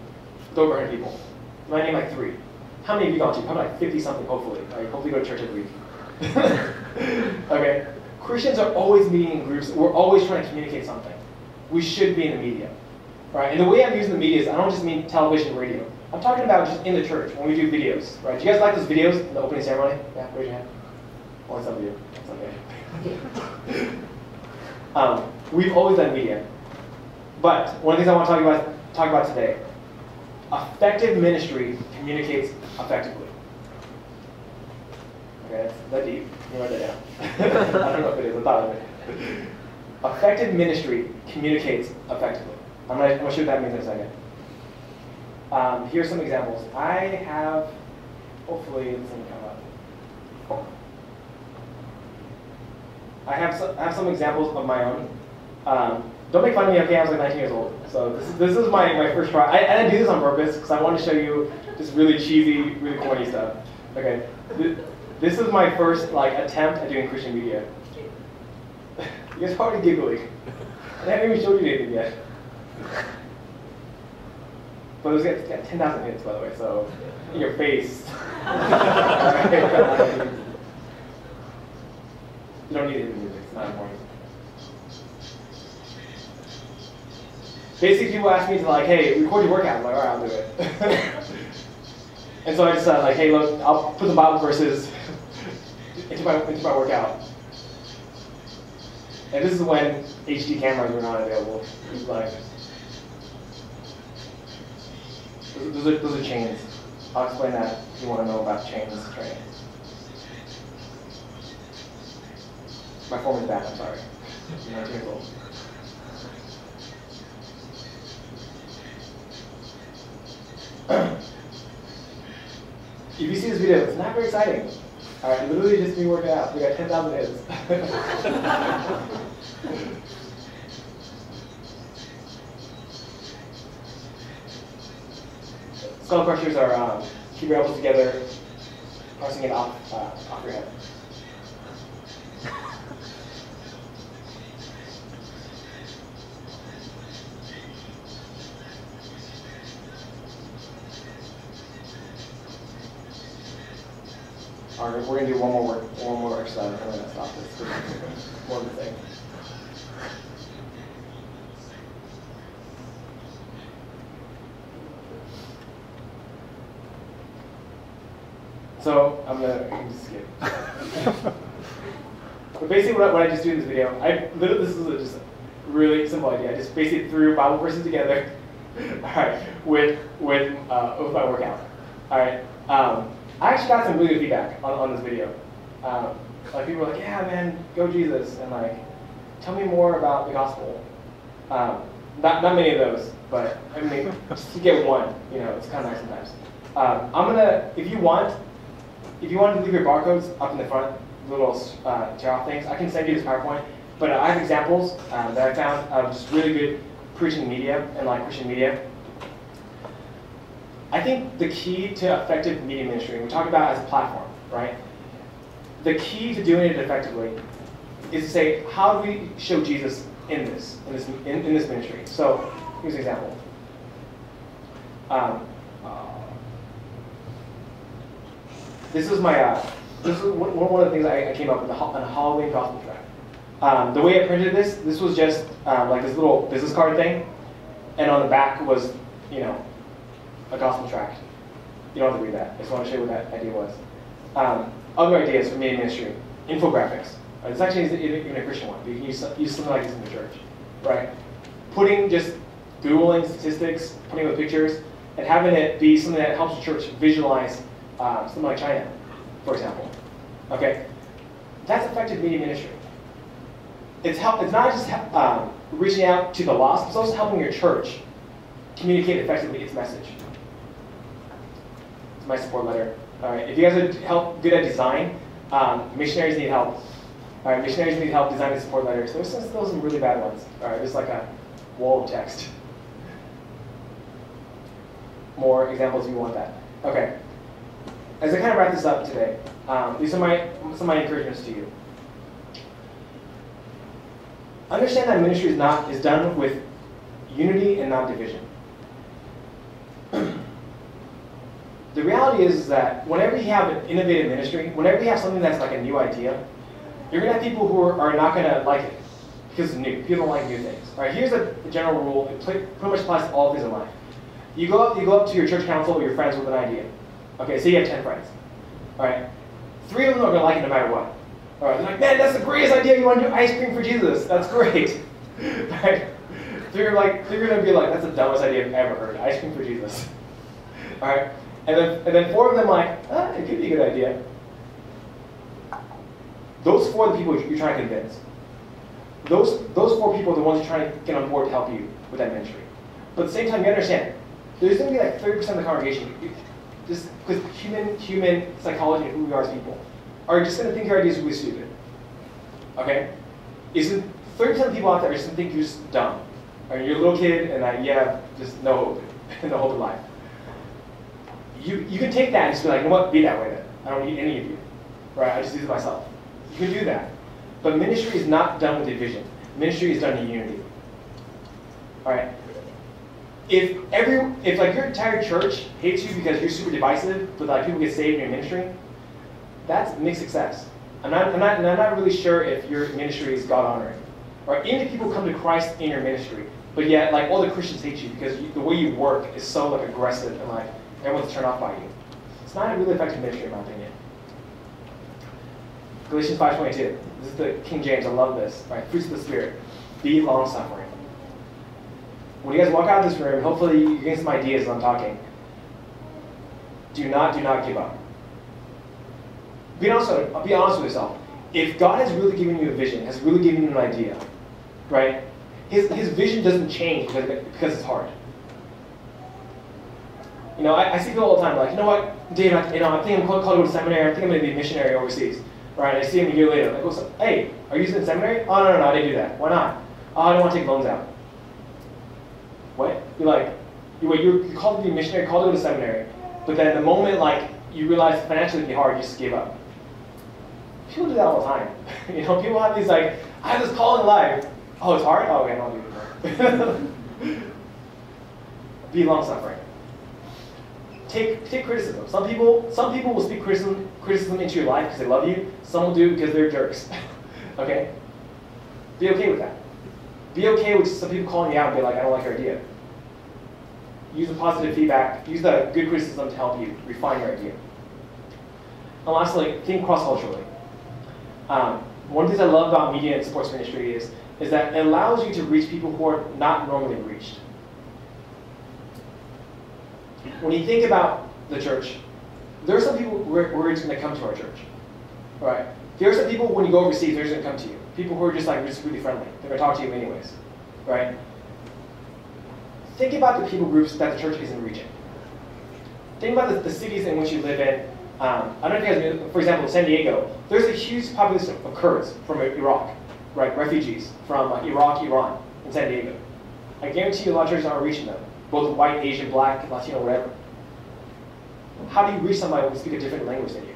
With over 100 people. You might name like 3. How many have you gone to? Probably like 50-something, hopefully. Right? Hopefully you go to church every week. Okay? Christians are always meeting in groups. We're always trying to communicate something. We should be in the media. Right? And the way I'm using the media is I don't just mean television, radio. I'm talking about just in the church when we do videos. Right? Do you guys like those videos in the opening ceremony? Yeah, raise your hand. Only some of you. That's okay. We've always done media. But one of the things I want to talk about today, effective ministry communicates effectively. Okay, that's deep. You write that down. I don't know if it is. I thought of it. Effective ministry communicates effectively. I'm going to show you what that means in a second. Here's some examples. I have, hopefully it's going to come up. I have some examples of my own. Don't make fun of me, okay? I was like 19 years old. So this is my first try. I didn't do this on purpose because I wanted to show you just really cheesy, really corny stuff. Okay, this is my first attempt at doing Christian media. You guys are already giggling. I haven't even showed you anything yet. But it's got 10,000 hits, by the way, so in your face. You don't need it in the music, it's not important. Basically, people ask me to hey, record your workout. I'm like, all right, I'll do it. And so I just said, hey, look, I'll put the Bible verses into my workout. And this is when HD cameras were not available. It was like, those are chains. I'll explain that if you want to know about chains training. My form is bad, I'm sorry. I'm 19 years old. If you see this video, it's not very exciting. Alright, literally just me working out. We got 10,000 hits. Skull crushers are keep your elbows together, pressing it off your head. All right, we're gonna do one more exercise, and we're gonna stop this. One more thing. So I'm gonna just skip. But basically, what I just do in this video, this is just a really simple idea. I just basically threw Bible verses together, all right, with my workout. All right. I actually got some really good feedback on this video. People were like, yeah, man, go Jesus, and tell me more about the gospel. Not many of those, but I mean, just to get one, it's kind of nice sometimes. If you want to leave your barcodes up in the front, little tear off things, I can send you this PowerPoint. But I have examples that I found of just really good preaching media and Christian media. I think the key to effective media ministry, we talk about as a platform, right? The key to doing it effectively is to say, how do we show Jesus in this ministry? So here's an example. This is one of the things I came up with on a Halloween gospel tract. The way I printed this was just like this little business card thing, and on the back was, a gospel tract. You don't have to read that. I just want to show you what that idea was. Other ideas for media ministry: infographics. This actually isn't even a Christian one, but you can use something like this in the church, right? Just Googling statistics, putting with pictures, and having it be something that helps the church visualize something like China, for example. Okay, that's effective media ministry. It's not just reaching out to the lost, it's also helping your church communicate effectively its message. It's my support letter. All right, if you guys are good at design, missionaries need help. All right, missionaries need help designing support letters. There's still some really bad ones. All right, there's like a wall of text. More examples if you want that. Okay. As I kind of wrap this up today, these are some of my encouragements to you. Understand that ministry is done with unity and not division. The reality is that whenever you have an innovative ministry, whenever you have something that's like a new idea, you're going to have people who are not going to like it because it's new. People don't like new things. All right, here's a general rule. It pretty much applies to all things in life. You go up to your church council or your friends with an idea. Okay, say you have 10 friends. All right, 3 of them are going to like it no matter what. All right, they're like, man, that's the greatest idea. You want to do ice cream for Jesus? That's great. Right? 3 are going to be like, that's the dumbest idea I've ever heard. Ice cream for Jesus. All right, and then 4 of them like, it could be a good idea. Those 4 are the people you're trying to convince. Those 4 people are the ones you're trying to get on board to help you with that ministry. But at the same time, you understand, there's going to be like 30% of the congregation, just because human psychology and who we are as people, are just going to think your idea is really stupid. Okay? 30% of the people out there are just going to think you're just dumb. I mean, you're a little kid and that you have just no hope, no hope in life. You can take that and just be like, you know what, be that way then. I don't need any of you. Right? I just do it myself. You can do that. But ministry is not done with division. Ministry is done in unity. All right? If like your entire church hates you because you're super divisive, but like people get saved in your ministry, that's mixed success. I'm not really sure if your ministry is God honoring. Or even if people come to Christ in your ministry, but yet like all the Christians hate you because the way you work is so like aggressive and like everyone's turned off by you. It's not a really effective ministry in my opinion. Galatians 5:22. This is the King James. I love this. Right? Fruits of the Spirit. Be long-suffering. When you guys walk out of this room, hopefully you get some ideas as I'm talking. Do not give up. Be honest with yourself. If God has really given you a vision, has really given you an idea, right? His vision doesn't change because it's hard. I see people all the time like, you know what, Dave, I think I'm called to go to seminary. I think I'm going to be a missionary overseas. Right? I see him a year later. Like, oh, hey, are you in seminary? Oh, no, I didn't do that. Why not? Oh, I don't want to take loans out. What? You're called to be a missionary, called to go to seminary, but then the moment like you realize financially it'd be hard, you just give up. People do that all the time. People have these like, I have this call in life. Oh, it's hard? Oh, okay, I don't do it. Be long-suffering. Take criticism. Some people will speak criticism into your life because they love you. Some will do it because they're jerks. Okay? Be okay with that. Be okay with some people calling you out and be like, I don't like your idea. Use the positive feedback. Use the good criticism to help you refine your idea. And lastly, think cross-culturally. One of the things I love about media and sports ministry is that it allows you to reach people who are not normally reached. When you think about the church, there are some people who are just going to come to our church. Right? There are some people, when you go overseas, they're just going to come to you. People who are just really friendly. They're going to talk to you anyways. Right? Think about the people groups that the church isn't reaching. Think about the cities in which you live in. I don't know if you guys know, for example, in San Diego, there's a huge population of Kurds from Iraq, right? Refugees from Iraq, Iran, in San Diego. I guarantee you a lot of churches aren't reaching them, both white, Asian, black, Latino, whatever. How do you reach somebody when they speak a different language than you?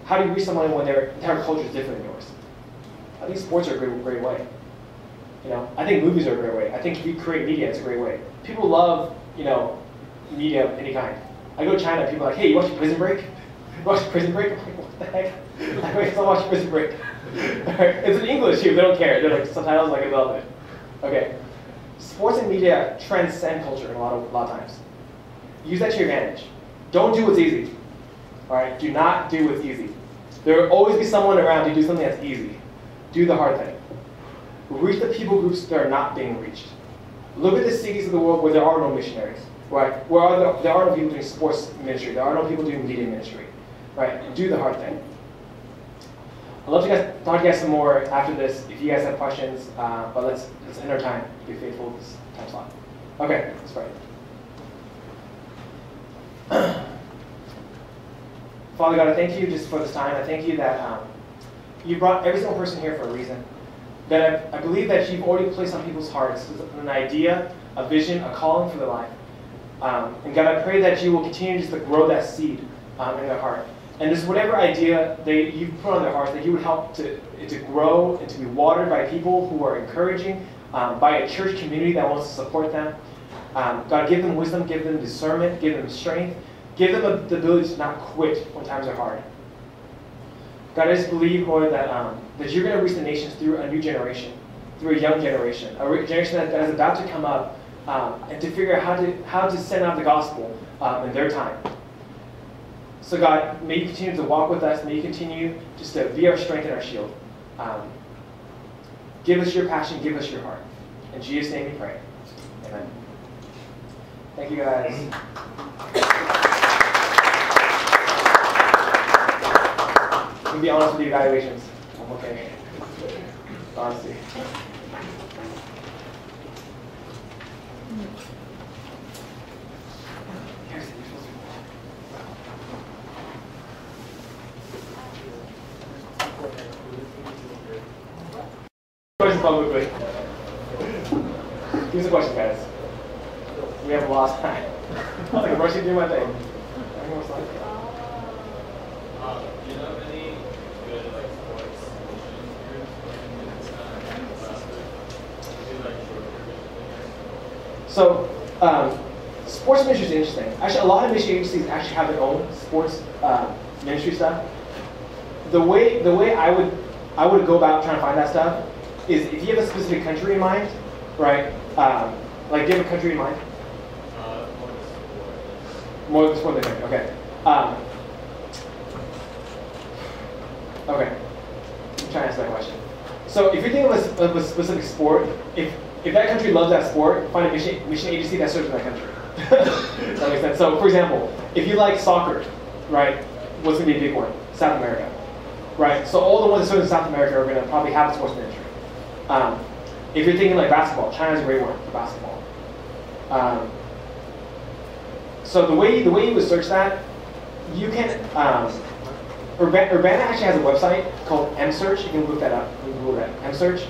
How do you reach someone when their entire culture is different than yours? I think sports are a great way. I think movies are a great way. I think if you create media, it's a great way. People love, media of any kind. I go to China, people are like, hey, you watch Prison Break? You watch Prison Break? I'm like, what the heck? I still watch Prison Break. It's in English here, they don't care. They're like subtitles, like I love it. Okay. Sports and media transcend culture a lot of times. Use that to your advantage. Don't do what's easy. All right? Do not do what's easy. There will always be someone around to do something that's easy. Do the hard thing. Reach the people groups that are not being reached. Look at the cities of the world where there are no missionaries. Right? There are no people doing sports ministry. There are no people doing media ministry. Right? Do the hard thing. I'd love to talk to you guys some more after this if you guys have questions, but let's end our time. Be faithful to this time slot. Okay, let's pray. Father God, I thank you just for this time. I thank you that you brought every single person here for a reason. That I believe that you've already placed on people's hearts an idea, a vision, a calling for their life. And God, I pray that you will continue just to grow that seed in their heart. And just whatever idea you've put on their hearts, that you would help to grow and to be watered by people who are encouraging, by a church community that wants to support them. God, give them wisdom, give them discernment, give them strength, give them the ability to not quit when times are hard. God, I just believe, Lord, that you're going to reach the nations through a new generation, through a young generation, a generation that is about to come up and to figure out how to send out the gospel in their time. So God, may you continue to walk with us. May you continue just to be our strength and our shield. Give us your passion. Give us your heart. In Jesus' name we pray. Amen. Thank you, guys. To be honest with the evaluations, I'm okay. Honestly. Questions publicly. Give us a question, guys. We have a lot of time. I was like, I'm rushing to do my thing. Do you have any good sports groups? So, sports ministry is interesting. Actually, a lot of mission agencies actually have their own sports ministry stuff. The way I would go about trying to find that stuff is if you have a specific country in mind, right? Like, do you have a country in mind? More than sport than country. Okay. Okay. I'm trying to answer that question. So if you're thinking of a specific sport, if that country loves that sport, find a mission agency that serves in that country. Does that make sense? So for example, if you like soccer, right, what's going to be a big one? South America. Right? So all the ones that serve in South America are going to probably have a sports ministry. If you're thinking like basketball, China's a great one for basketball. So the way you would search that, you can, Urbana actually has a website called mSearch. You can look that up. You can Google that. mSearch.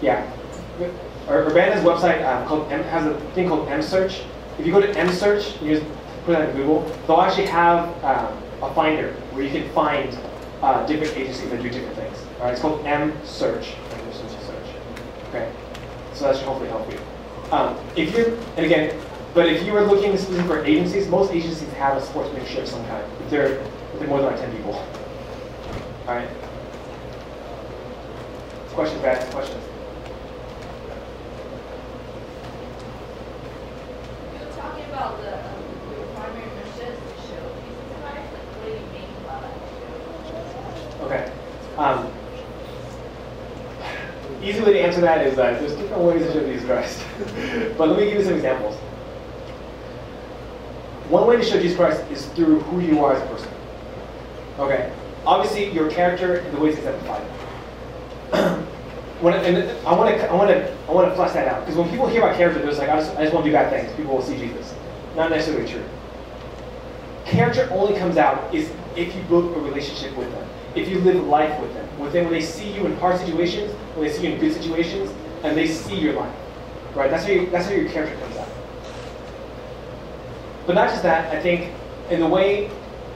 Yeah. Urbana's website has a thing called mSearch. If you go to mSearch, you just put that in Google, they'll actually have a finder where you can find different agencies that do different things. All right, it's called mSearch. Okay, so that should hopefully help you. If you were looking specifically for agencies, most agencies have a sports ministry of some kind. If they're more than like 10 people. All right. Questions, guys? Questions? You were talking about the primary mission is to show Jesus Christ. What do you mean by that? Okay. Easy way to answer that is that there's different ways to show Jesus Christ. But let me give you some examples. One way to show Jesus Christ is through who you are as a person. Okay. Obviously, your character and the ways exemplified. I want to flesh that out because when people hear about character, they're just like, I just want to do bad things. People will see Jesus. Not necessarily true. Character only comes out is if you build a relationship with them, if you live life with them. When they see you in hard situations, when they see you in good situations, and they see your life, right? That's how your character comes out. But not just that. I think in the way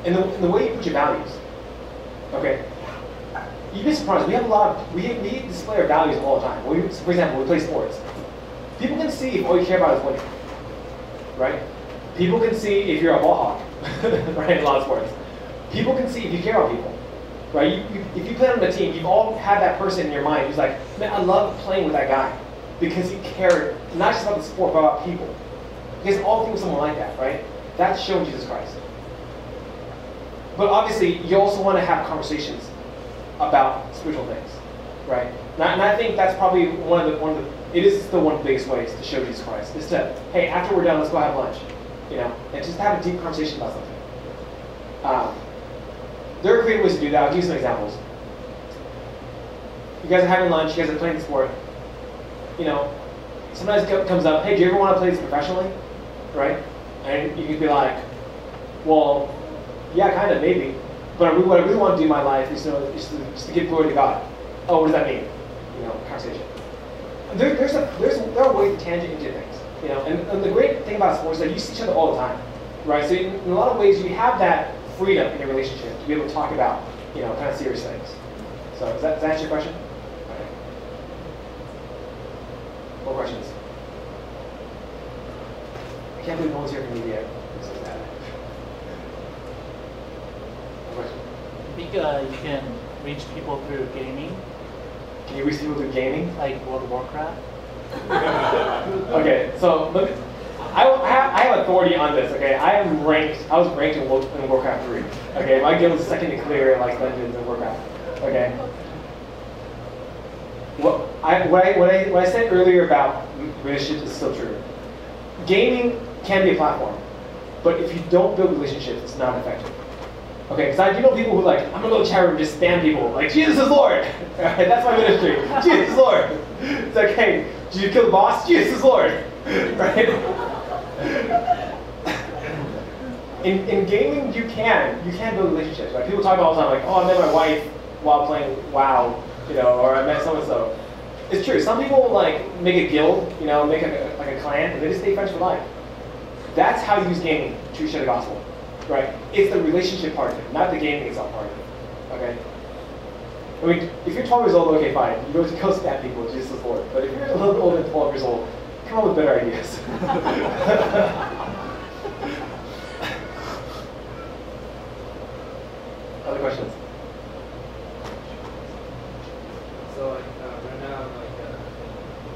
you put your values. Okay. You'd be surprised. We have a lot of we display our values all the time. For example, we play sports. People can see if all you care about is winning, right? People can see if you're a ball hawk, right? In a lot of sports, people can see if you care about people, right? If you play on a team, you've all had that person in your mind who's like, man, I love playing with that guy because he cared not just about the sport but about people. Because all think of someone like that, right? That's showing Jesus Christ. But obviously, you also want to have conversations about spiritual things, right? And I think that's probably it is still one of the biggest ways to show Jesus Christ. Is to, hey, after we're done, let's go have lunch, and just have a deep conversation about something. There are creative ways to do that. I'll give you some examples. You guys are having lunch. You guys are playing the sport. Sometimes it comes up, hey, do you ever want to play this professionally, right? And you could be like, well, yeah, kind of, maybe. But what I really want to do in my life is to give glory to God. Oh, what does that mean? Conversation. There are ways to tangent into things. And the great thing about sports is that you see each other all the time, right? So in a lot of ways, you have that freedom in your relationship to be able to talk about, kind of serious things. So does that answer your question? Okay. More questions? I can't believe no one's here from media. This is bad. More questions? I think you can reach people through gaming. Can you reach people through gaming? Like World of Warcraft? Okay, so look, I have authority on this. Okay, I was ranked in Warcraft 3. Okay, my guild is second to clear like dungeons in Warcraft. Okay. What I said earlier about relationships is still true. Gaming can be a platform, but if you don't build relationships, it's not effective. Okay, because I do know people who I'm gonna go to chat room and just spam people like Jesus is Lord. Right, that's my ministry. Jesus is Lord. It's like, hey, did you kill the boss? Jesus is Lord. Right? In gaming, you can build relationships. Right? People talk about all the time like, oh, I met my wife while playing WoW, or I met so and so. It's true. Some people make a guild, make a clan, and they just stay friends for life. That's how you use gaming to share the gospel. Right? It's the relationship part of it, not the gaming itself part of it. Okay? I mean, if you're 12 years old, okay, fine. You go stab people, Jesus is Lord. But if you're a little bit older than 12 years old, come up with better ideas. Other questions? So right now I'm in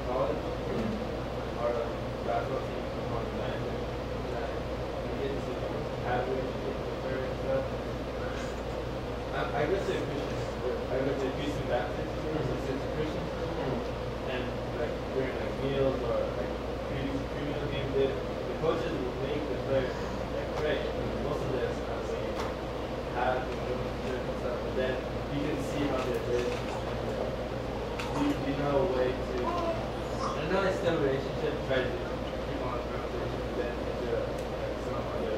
college, or basketball team on the line, and we get to have relationships with her and stuff. I go to a Christian Baptist, so it's a Christian school, and during meals or pre-meal game day, the coaches will make the players pray. Most of this I'm seeing have and stuff, but then you can see how they're raised. You know a way to, I know it's still a relationship, try to keep on the conversation, but then into some other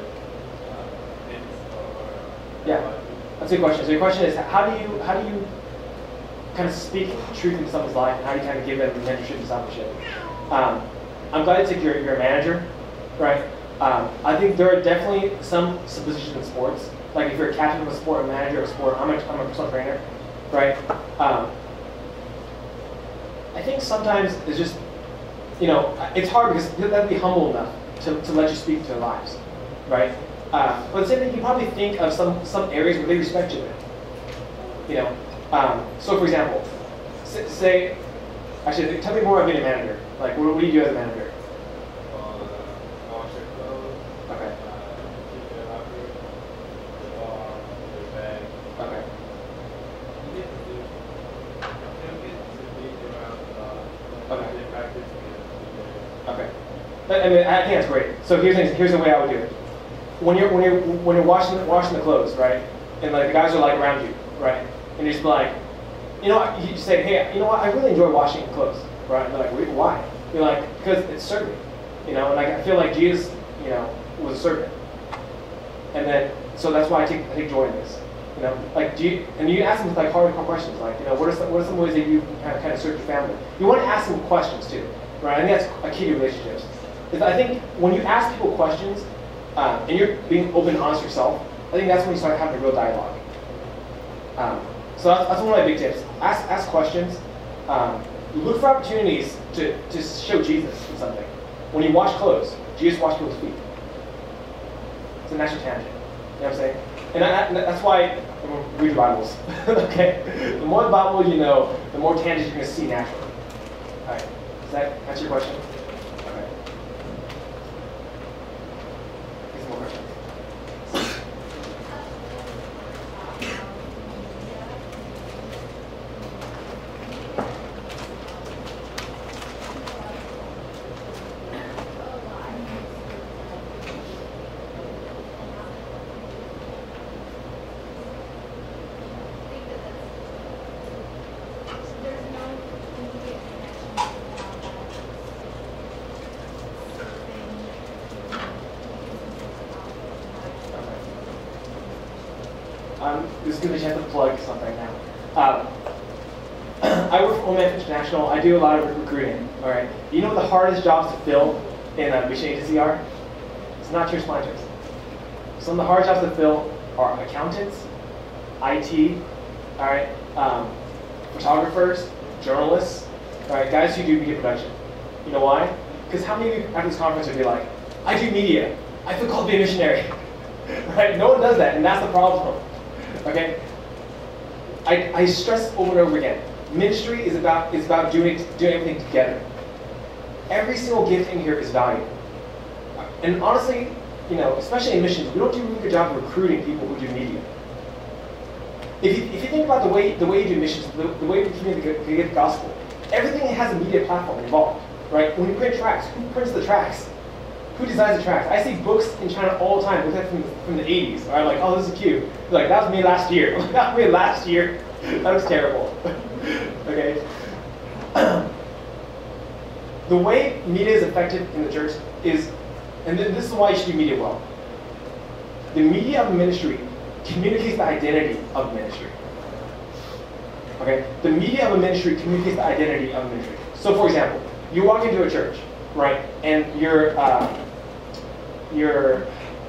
things or Yeah, that's a good question. So your question is, how do you kind of speak truth into someone's life, and how do you kind of give them mentorship and discipleship? I'm glad you said you're a manager, right? I think there are definitely some positions in sports. Like if you're a captain of a sport, a manager of a sport, I'm a personal trainer, right? I think sometimes it's just, it's hard because people have to be humble enough to let you speak to their lives, right? But at the same time, you probably think of some areas where they respect you in. So for example, actually, tell me more about being a manager. Like, what do you do as a manager? wash your clothes, Okay. keep your locker, the ball, your bag. Okay. You get to be around Okay. they practice together. Okay. I mean, I think that's great. So here's the way I would do it. When you're washing the clothes, right? And the guys are around you, right? And you just be like, you say, hey, you know what? I really enjoy washing clothes, right? And they're like, why? You're like, because it's serving, and I feel like Jesus, was a servant, and then so that's why I take joy in this, and you ask them hard questions, what are some ways that you kind of serve your family? You want to ask them questions too, right? I think that's a key to relationships. Is I think when you ask people questions, and you're being open and honest yourself, I think that's when you start having a real dialogue. So that's one of my big tips. Ask questions. Look for opportunities to show Jesus in something. When you wash clothes, Jesus washed people's feet. It's a natural tangent. You know what I'm saying? And that's why read the Bibles. Okay? The more the Bible you know, the more tangents you're going to see naturally. All right. Does that answer your question? Okay. Any more questions? This is going to be a chance to plug something now. I work for Women International. I do a lot of recruiting. All right. You know what the hardest jobs to fill in a mission agency are? It's not church planters. Some of the hard jobs to fill are accountants, IT, all right, photographers, journalists, all right, guys who do media production. You know why? Because how many of you after this conference would be like, I do media. I feel called to be a missionary. Right? No one does that, and that's the problem. Okay? I stress over and over again. Ministry is about doing everything together. Every single gift in here is valuable. And honestly, you know, especially in missions, we don't do a really good job of recruiting people who do media. If you think about the way you do missions, the way we communicate the gospel, everything has a media platform involved, right? When you print tracts, who prints the tracts? Who designs the tracts? I see books in China all the time, books from the 80s. Right? Like, oh, this is cute. They're like, that was me last year. That was me last year. That was terrible. Okay. The way media is effective in the church is, and this is why you should do media well. The media of ministry communicates the identity of ministry. Okay? The media of a ministry communicates the identity of a ministry. So, for example, you walk into a church, right, and your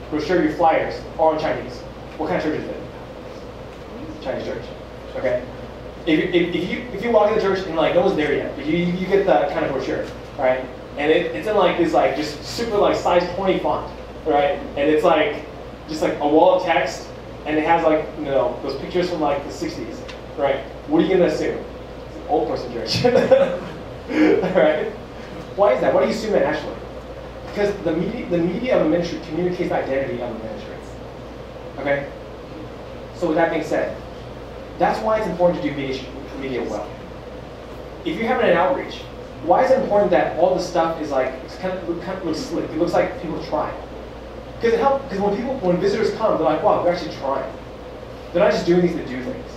brochure, your flyers are all in Chinese. What kind of church is it? Chinese church. Okay? If you walk into church and like no one's there yet, but you get the kind of brochure, right? And it's in like this like just super like size 20 font, right? And it's like just like a wall of text, and it has like, you know, those pictures from like the 60s, right? What are you gonna assume? It's an old person church. Right? Why is that? Why do you assume that naturally? Because the media of a ministry communicates the identity of a ministry. Okay? So with that being said, that's why it's important to do media well. If you're having an outreach, why is it important that all the stuff is like, it kind of looks slick? It looks like people trying. Because it helps. Because when visitors come, they're like, wow, they're actually trying. They're not just doing things to do things,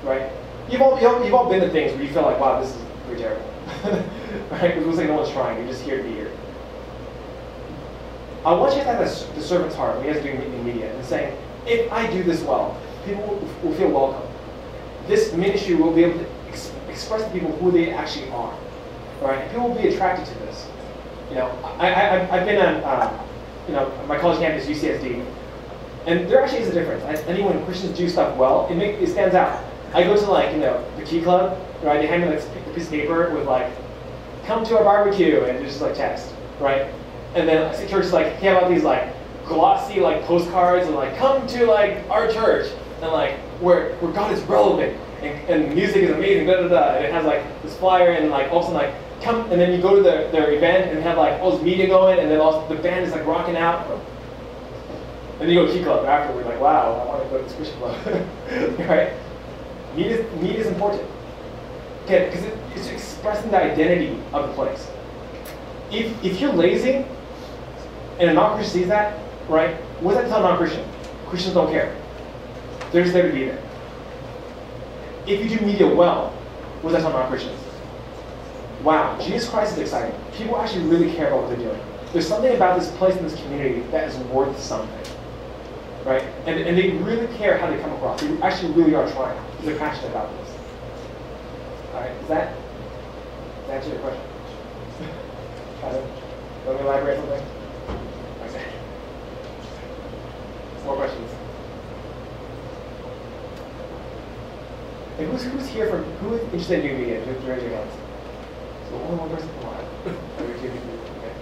right? You've all been to things where you feel like, wow, this is pretty terrible, right? It looks like no one's trying. You're just here to be here. I want you to have the servant's heart when you guys are doing media and saying, if I do this well, people will feel welcome. This ministry will be able to express to people who they actually are, right? And people will be attracted to this. You know, I've been on, you know, my college campus, UCSD, and there actually is a difference. I think when Christians do stuff well, it stands out. I go to like, you know, the Key Club, right? They hand me like a piece of paper with like, come to our barbecue, and there's just like text, right? And then I see churches like hand out these like glossy like postcards and like come to like our church and like where God is relevant and music is amazing, da da da. And it has like this flyer and like all of a sudden like come, and then you go to their event and have like all this media going, and then also the band is like rocking out. And then you go to Key Club after, we're like, wow, I want to go to this Christian club. Right? Media is important. Okay, because it's expressing the identity of the place. If you're lazy and a non-Christian sees that, right? What does that tell a non-Christian? Christians don't care. They're just there to be there. If you do media well, what does that tell non-Christians? Wow, Jesus Christ is exciting. People actually really care about what they're doing. There's something about this place and this community that is worth something. Right? And they really care how they come across. They actually really are trying. They're passionate about this. Alright, does that answer your question? Want me to elaborate something? Okay. More questions? And who's here from, who is interested in new media? Just raise your hands. So only one person, come on. Okay.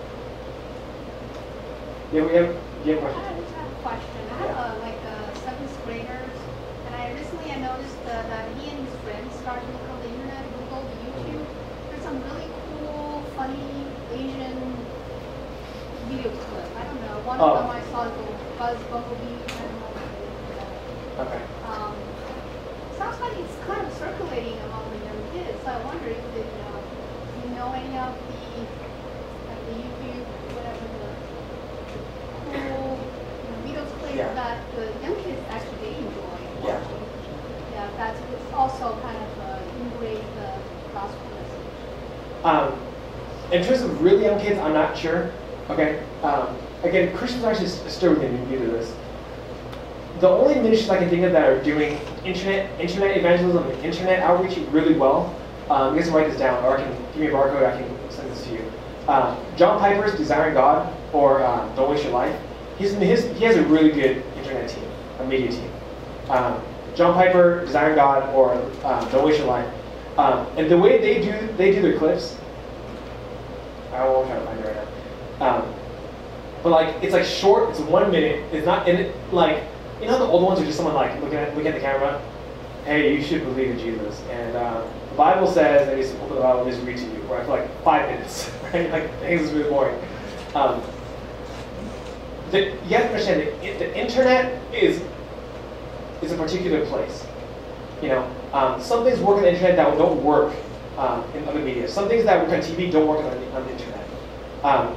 Yeah, we have, do you have a question? I just have a question. I have like seventh graders, and I noticed that he and his friends started to look on the internet, Google, YouTube. There's some really cool, funny Asian video clip. I don't know. One of them I saw is the Buzz Bumblebee. I don't know what it is. Okay. Sounds like it's kind of circulating among the young kids. So I wonder if you know any of the YouTube, whatever the cool video clips that the young kids actually enjoy watching. Yeah, that's also kind of integrate the gospel message. In terms of really young kids, I'm not sure. Okay. Again, Christians are actually still really new to this. The only ministries I can think of that are doing internet evangelism and internet outreach really well. You guys can write this down, or I can give me a barcode. I can send this to you. John Piper's Desiring God, or Don't Waste Your Life. He has a really good internet team, a media team. John Piper, Desiring God, or Don't Waste Your Life. And the way they do their clips, I won't try to find it right now. But like it's like short. It's 1 minute. It's not in it like. You know, the old ones are just someone like looking at the camera. Hey, you should believe in Jesus, and the Bible says, and you just open the Bible and just read to you, right, for like 5 minutes, right? Like things is really boring. You have to understand that the internet is a particular place. You know, some things work on the internet that don't work in other media. Some things that work on TV don't work on the internet.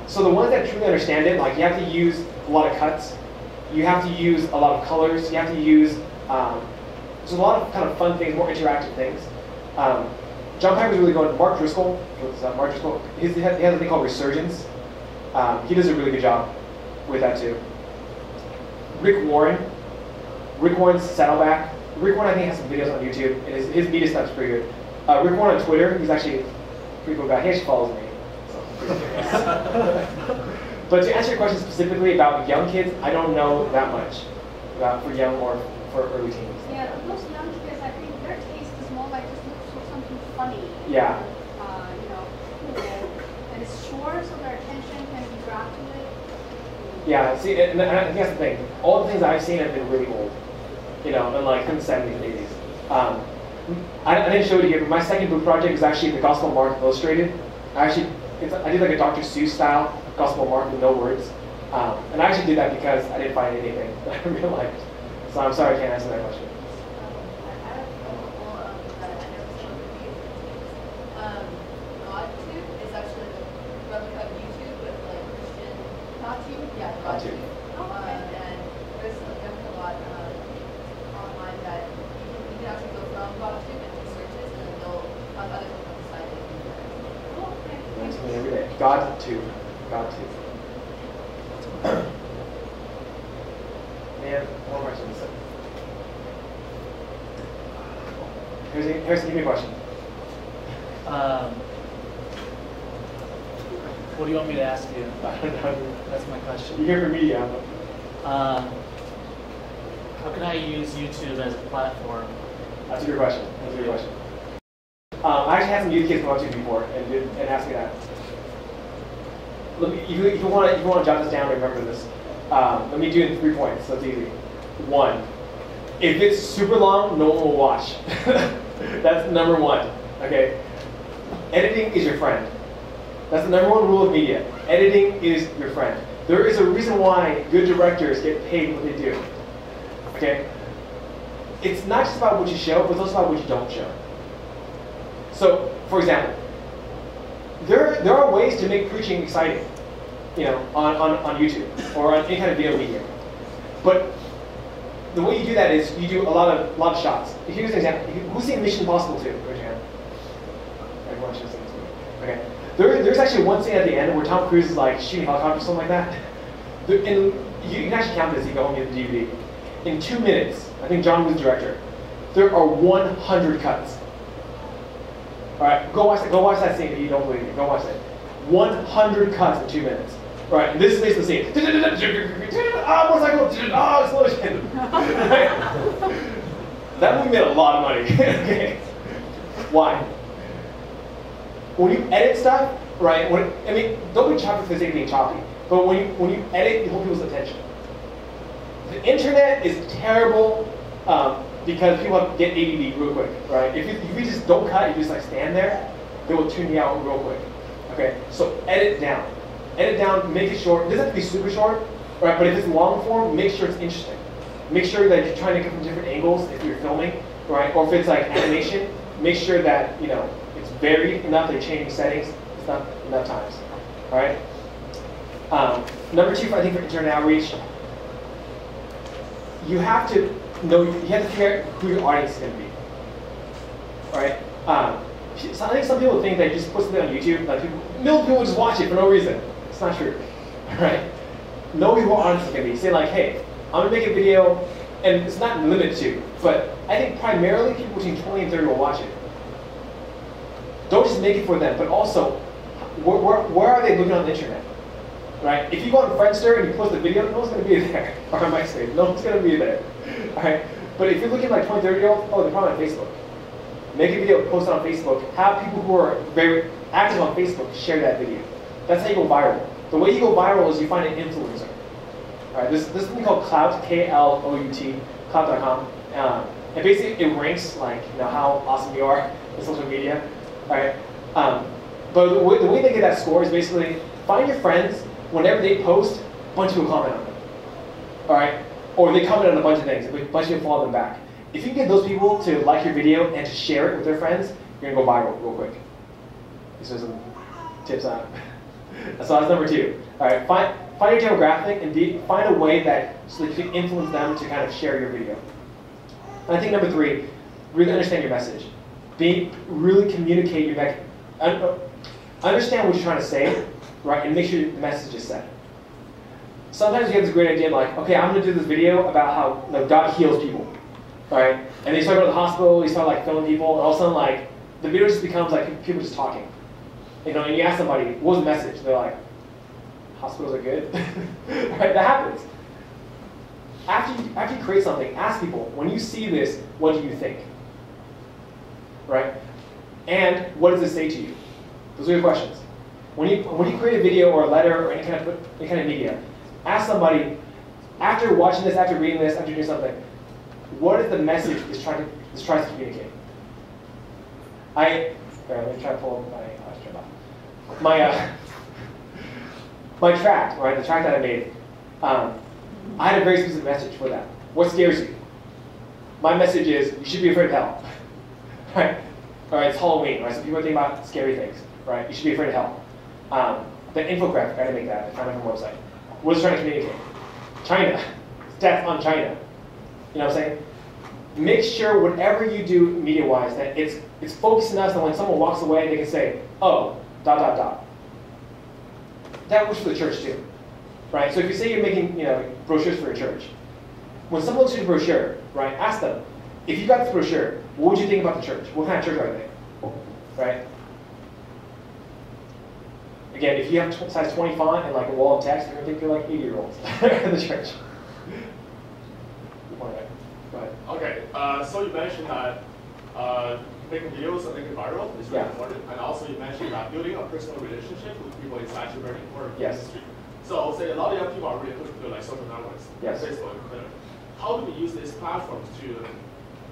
So the ones that truly understand it, like you have to use a lot of cuts. You have to use a lot of colors. You have to use, there's a lot of kind of fun things, more interactive things. John Piper's really going, Mark Driscoll, he has a thing called Resurgence. He does a really good job with that too. Rick Warren's Saddleback. Rick Warren I think has some videos on YouTube, and his media stuff's pretty good. Rick Warren on Twitter, he's actually a pretty cool guy. He actually follows me. So. But to answer your question specifically about young kids, I don't know that much about for young or for early teens. Yeah, those young kids, I think their taste is more like just look for something funny. Yeah. You know, cool. And it's short, so their attention can be grabbed to it. Yeah, see, and I think that's the thing. All the things I've seen have been really old. You know, in like in the 70s and 80s. I didn't show it here, but my second book project was actually the Gospel of Mark Illustrated. I did like a Dr. Seuss style Gospel of Mark with no words. And I actually did that because I didn't find anything that I really liked. So I'm sorry I can't answer that question. GodTube is actually the replica of YouTube with like Christian. GodTube? Yeah, GodTube. And there's definitely a lot online that you can actually go from GodTube and do searches, and then they'll have other people on the side that you can do. Oh, okay. That's me every day. GodTube. And one more question. Harrison, give me a question. What do you want me to ask you? I don't know. That's my question. You're here for media. How can I use YouTube as a platform? That's a good question. I actually had some youth kids come up to me before and ask me that. Look, if you want to jot this down and remember this, let me do it in 3 points. That's easy. 1, if it's super long, no one will watch. That's number 1. Okay. Editing is your friend. That's the number 1 rule of media. Editing is your friend. There is a reason why good directors get paid what they do. Okay. It's not just about what you show, but it's also about what you don't show. So, for example, there are ways to make preaching exciting, you know, on YouTube or on any kind of video medium. But the way you do that is you do a lot of shots. Here's an example. Who's seen Mission Impossible 2? Raise your hand. Everyone should have seen this movie. Okay. There's actually one scene at the end where Tom Cruise is like shooting a helicopter or something like that. And you can actually count this. You go home and get the DVD. In 2 minutes, I think John was the director. There are 100 cuts. All right, go watch that scene if you don't believe me. Go watch it. 100 cuts in 2 minutes. Right, and this is basically the scene. Ah, motorcycle, ah, explosion. That movie made a lot of money. Okay. Why? When you edit stuff, right, don't be choppy for the sake of being choppy, but when you edit, you hold people's attention. The internet is terrible because people get ADD real quick, right? If you just don't cut, you just like stand there, they will tune you out real quick. Okay, so edit down. Edit down, make it short. It doesn't have to be super short, right? But if it's long form, make sure it's interesting. Make sure that you're trying to get from different angles if you're filming, right? Or if it's like animation, make sure that it's varied enough that you're changing settings enough times. All right. Number 2, I think, for internet outreach, you have to figure out who your audience is going to be. All right. So I think some people think that you just put something on YouTube, like million people just watch it for no reason. It's not true. All right. Know who your audience is going to be. Say like, hey, I'm going to make a video, and it's not limited to, but I think primarily people between 20 and 30 will watch it. Don't just make it for them, but also, where are they looking on the internet? Right? If you go on Friendster and you post a video, no one's going to be there. Or on MySpace, no one's going to be there. All right? But if you're looking like 20, 30-year-olds, they're probably on Facebook. Make a video, post it on Facebook. Have people who are very active on Facebook share that video. That's how you go viral. The way you go viral is you find an influencer. All right? This is something called Clout, K-L-O-U-T, Clout.com. And basically, it ranks like how awesome you are in social media. All right? But the way they get that score is basically find your friends. Whenever they post, a bunch of people comment on them. All right? Or they comment on a bunch of things. A bunch of people follow them back. If you can get those people to like your video and to share it with their friends, you're going to go viral real quick. These are some tips on it. So that's number 2. All right, find your demographic and find a way so that you can influence them to kind of share your video. And I think number 3, really understand your message. Really communicate your message. Understand what you're trying to say, right, and make sure the message is set. Sometimes you have this great idea like, okay, I'm going to do this video about how God heals people. All right, and they start going to the hospital, they start like filming people, and all of a sudden like the video just becomes like people just talking. And you ask somebody, what was the message? They're like, hospitals are good. Right, that happens. After you create something, ask people, when you see this, what do you think? Right? And what does it say to you? Those are your questions. When you create a video or a letter or any kind of media, ask somebody, after watching this, after reading this, after doing something, what is the message this tries to communicate? Let me try to pull up my tract, right? The tract that I made. I had a very specific message for that. What scares you? My message is you should be afraid of hell. Right? All right, it's Halloween, right? So people are thinking about scary things, right? You should be afraid of hell. The infographic, I had to make that. I found it from a website. What is it trying to communicate? China. Death on China. You know what I'm saying? Make sure whatever you do media-wise that it's focused enough that when someone walks away, they can say, oh, ... That works for the church too, right? So if you say you're making brochures for your church, when someone looks at your brochure, right, ask them, if you got this brochure, what would you think about the church? What kind of church are they? Right? Again, if you have size 20 font and like a wall of text, you're going to think you're like 80-year-olds in the church. Go ahead. Okay, so you mentioned that making videos and making viral is very important, and also you mentioned that building a personal relationship with people is actually very important in the industry. So say a lot of young people are really hooked to like social networks, Facebook and Twitter. How do we use these platforms to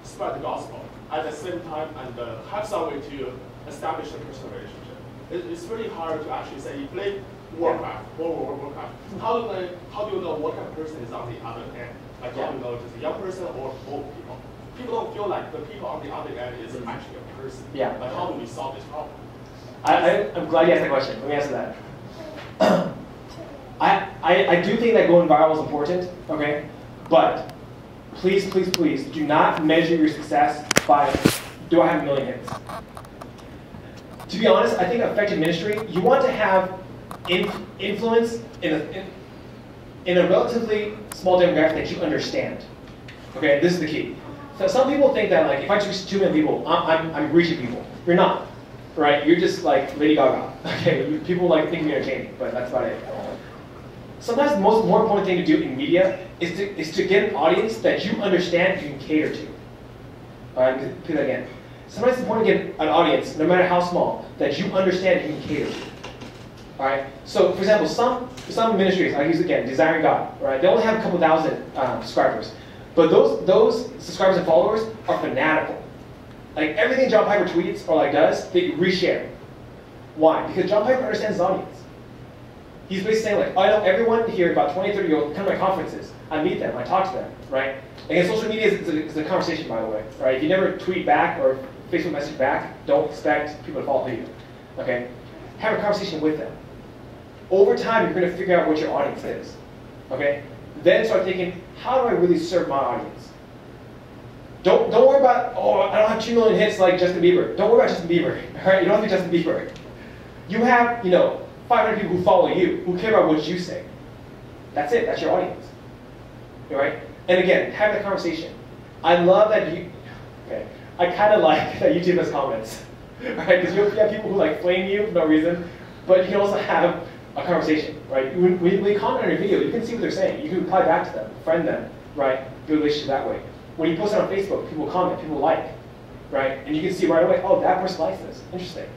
spread the gospel at the same time and have some way to establish a personal relationship? It's really hard to actually say you play Warcraft, Warcraft. How do you know what kind of person is on the other end? Like how do you know if it's a young person or old people? People don't feel like the people on the other end is actually a person. Yeah. Like how do we solve this problem? I'm glad you asked that question. Let me answer that. I do think that going viral is important, okay? But please, please, please do not measure your success by, do I have a million hits? To be honest, I think effective ministry, you want to have influence in a relatively small demographic that you understand. Okay, this is the key. So some people think that like if I reach 2 million people, I'm reaching people. You're not, right? You're just like Lady Gaga. Okay, people like think you're entertaining, but that's about it. sometimes the more important thing to do in media is to get an audience that you understand and you can cater to. All right, repeat that again. Sometimes it's important to get an audience, no matter how small, that you understand and you can cater to. All right. So, for example, some ministries, I use again, Desiring God. Right. They only have a couple thousand subscribers, but those subscribers and followers are fanatical. Like everything John Piper tweets or like does, they reshare. Why? Because John Piper understands his audience. He's basically saying like, I know everyone here, about 20, 30 year olds, come to my conferences. I meet them, I talk to them, right? And social media is a conversation, by the way, right? If you never tweet back or Facebook message back, don't expect people to follow you, okay? Have a conversation with them. Over time, you're going to figure out what your audience is, okay? Then start thinking, how do I really serve my audience? Don't worry about, oh, I don't have 2 million hits like Justin Bieber. Don't worry about Justin Bieber, all right? You don't have to be Justin Bieber. You have, 500 people who follow you, who care about what you say. That's it, that's your audience, all right? And again, have that conversation. I love that I kind of like that YouTube has comments, right? Because you have people who like flame you for no reason, but you can also have a conversation, right? When you comment on your video, you can see what they're saying. You can reply back to them, friend them, right? Build a relationship that way. When you post it on Facebook, people comment, people like, right? And you can see right away, oh, that person likes this. Interesting,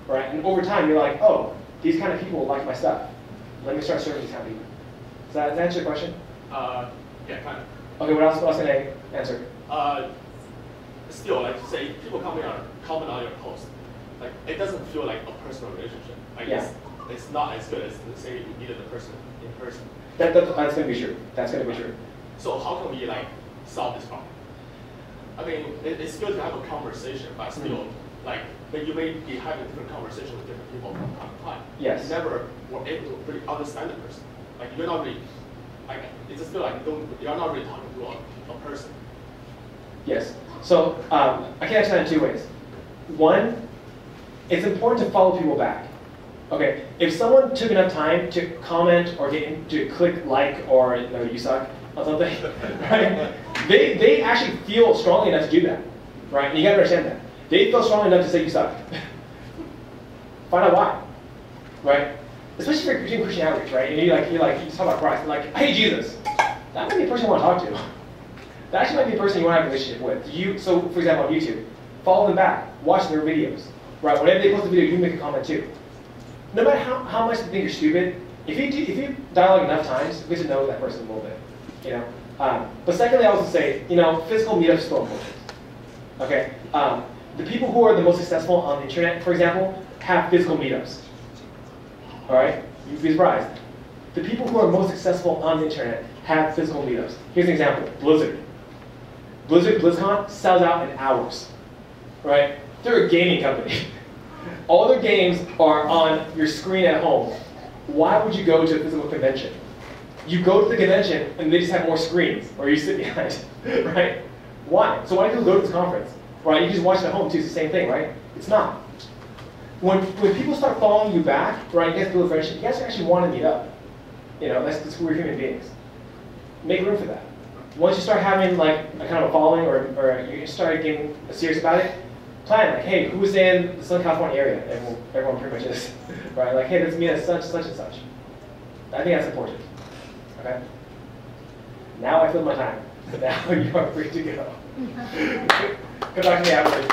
right? And over time, you're like, oh, these kind of people like my stuff. Let me start serving these kind of people. Does that answer your question? Yeah, kind of. Okay, what else can I answer? Still, like say people comment on your post, like it doesn't feel like a personal relationship. Like it's not as good as say you meet the person in person. That's going to be true. That's going to be true. So how can we like solve this problem? I mean, it's good to have a conversation, but still, like you may be having a different conversation with different people from time to time. Yes. You never were able to really understand the person. Like you're not really, like it just feel like you're not really talking to a person. Yes. So I can answer that in 2 ways. One, it's important to follow people back. Okay, if someone took enough time to comment or to click like or you suck on something, right? They actually feel strongly enough to do that, right? And you gotta understand that. They feel strongly enough to say you suck. Find out why, right? Especially if you're doing Christian outreach, right? And you talk about Christ, like, I hate Jesus. That might be a person you want to talk to. That actually might be a person you want to have a relationship with. So, for example, on YouTube, follow them back, watch their videos, right? Whenever they post a video, you make a comment too. No matter how much they think you're stupid, if you dialogue enough times, you get to know that person a little bit, But secondly, I also say, physical meetups are still important. Okay, the people who are the most successful on the internet, for example, have physical meetups. All right, you'd be surprised. The people who are most successful on the internet have physical meetups. Here's an example: Blizzard. BlizzCon sells out in hours. Right? They're a gaming company. All their games are on your screen at home. Why would you go to a physical convention? You go to the convention and they just have more screens, or you sit behind, right? Why? So why do people go to this conference? Right? You just watch it at home too. It's the same thing, right? It's not. When people start following you back, right, you guys build a friendship, you guys actually want to meet up. That's who we're human beings. Make room for that. Once you start having like a kind of a following, or you start getting serious about it, plan like, hey, who's in the Southern California area? Everyone pretty much is, right? Like, hey, let's meet at such and such. I think that's important. Okay. Now I filled my time, so now you are free to go. Come back to me after this.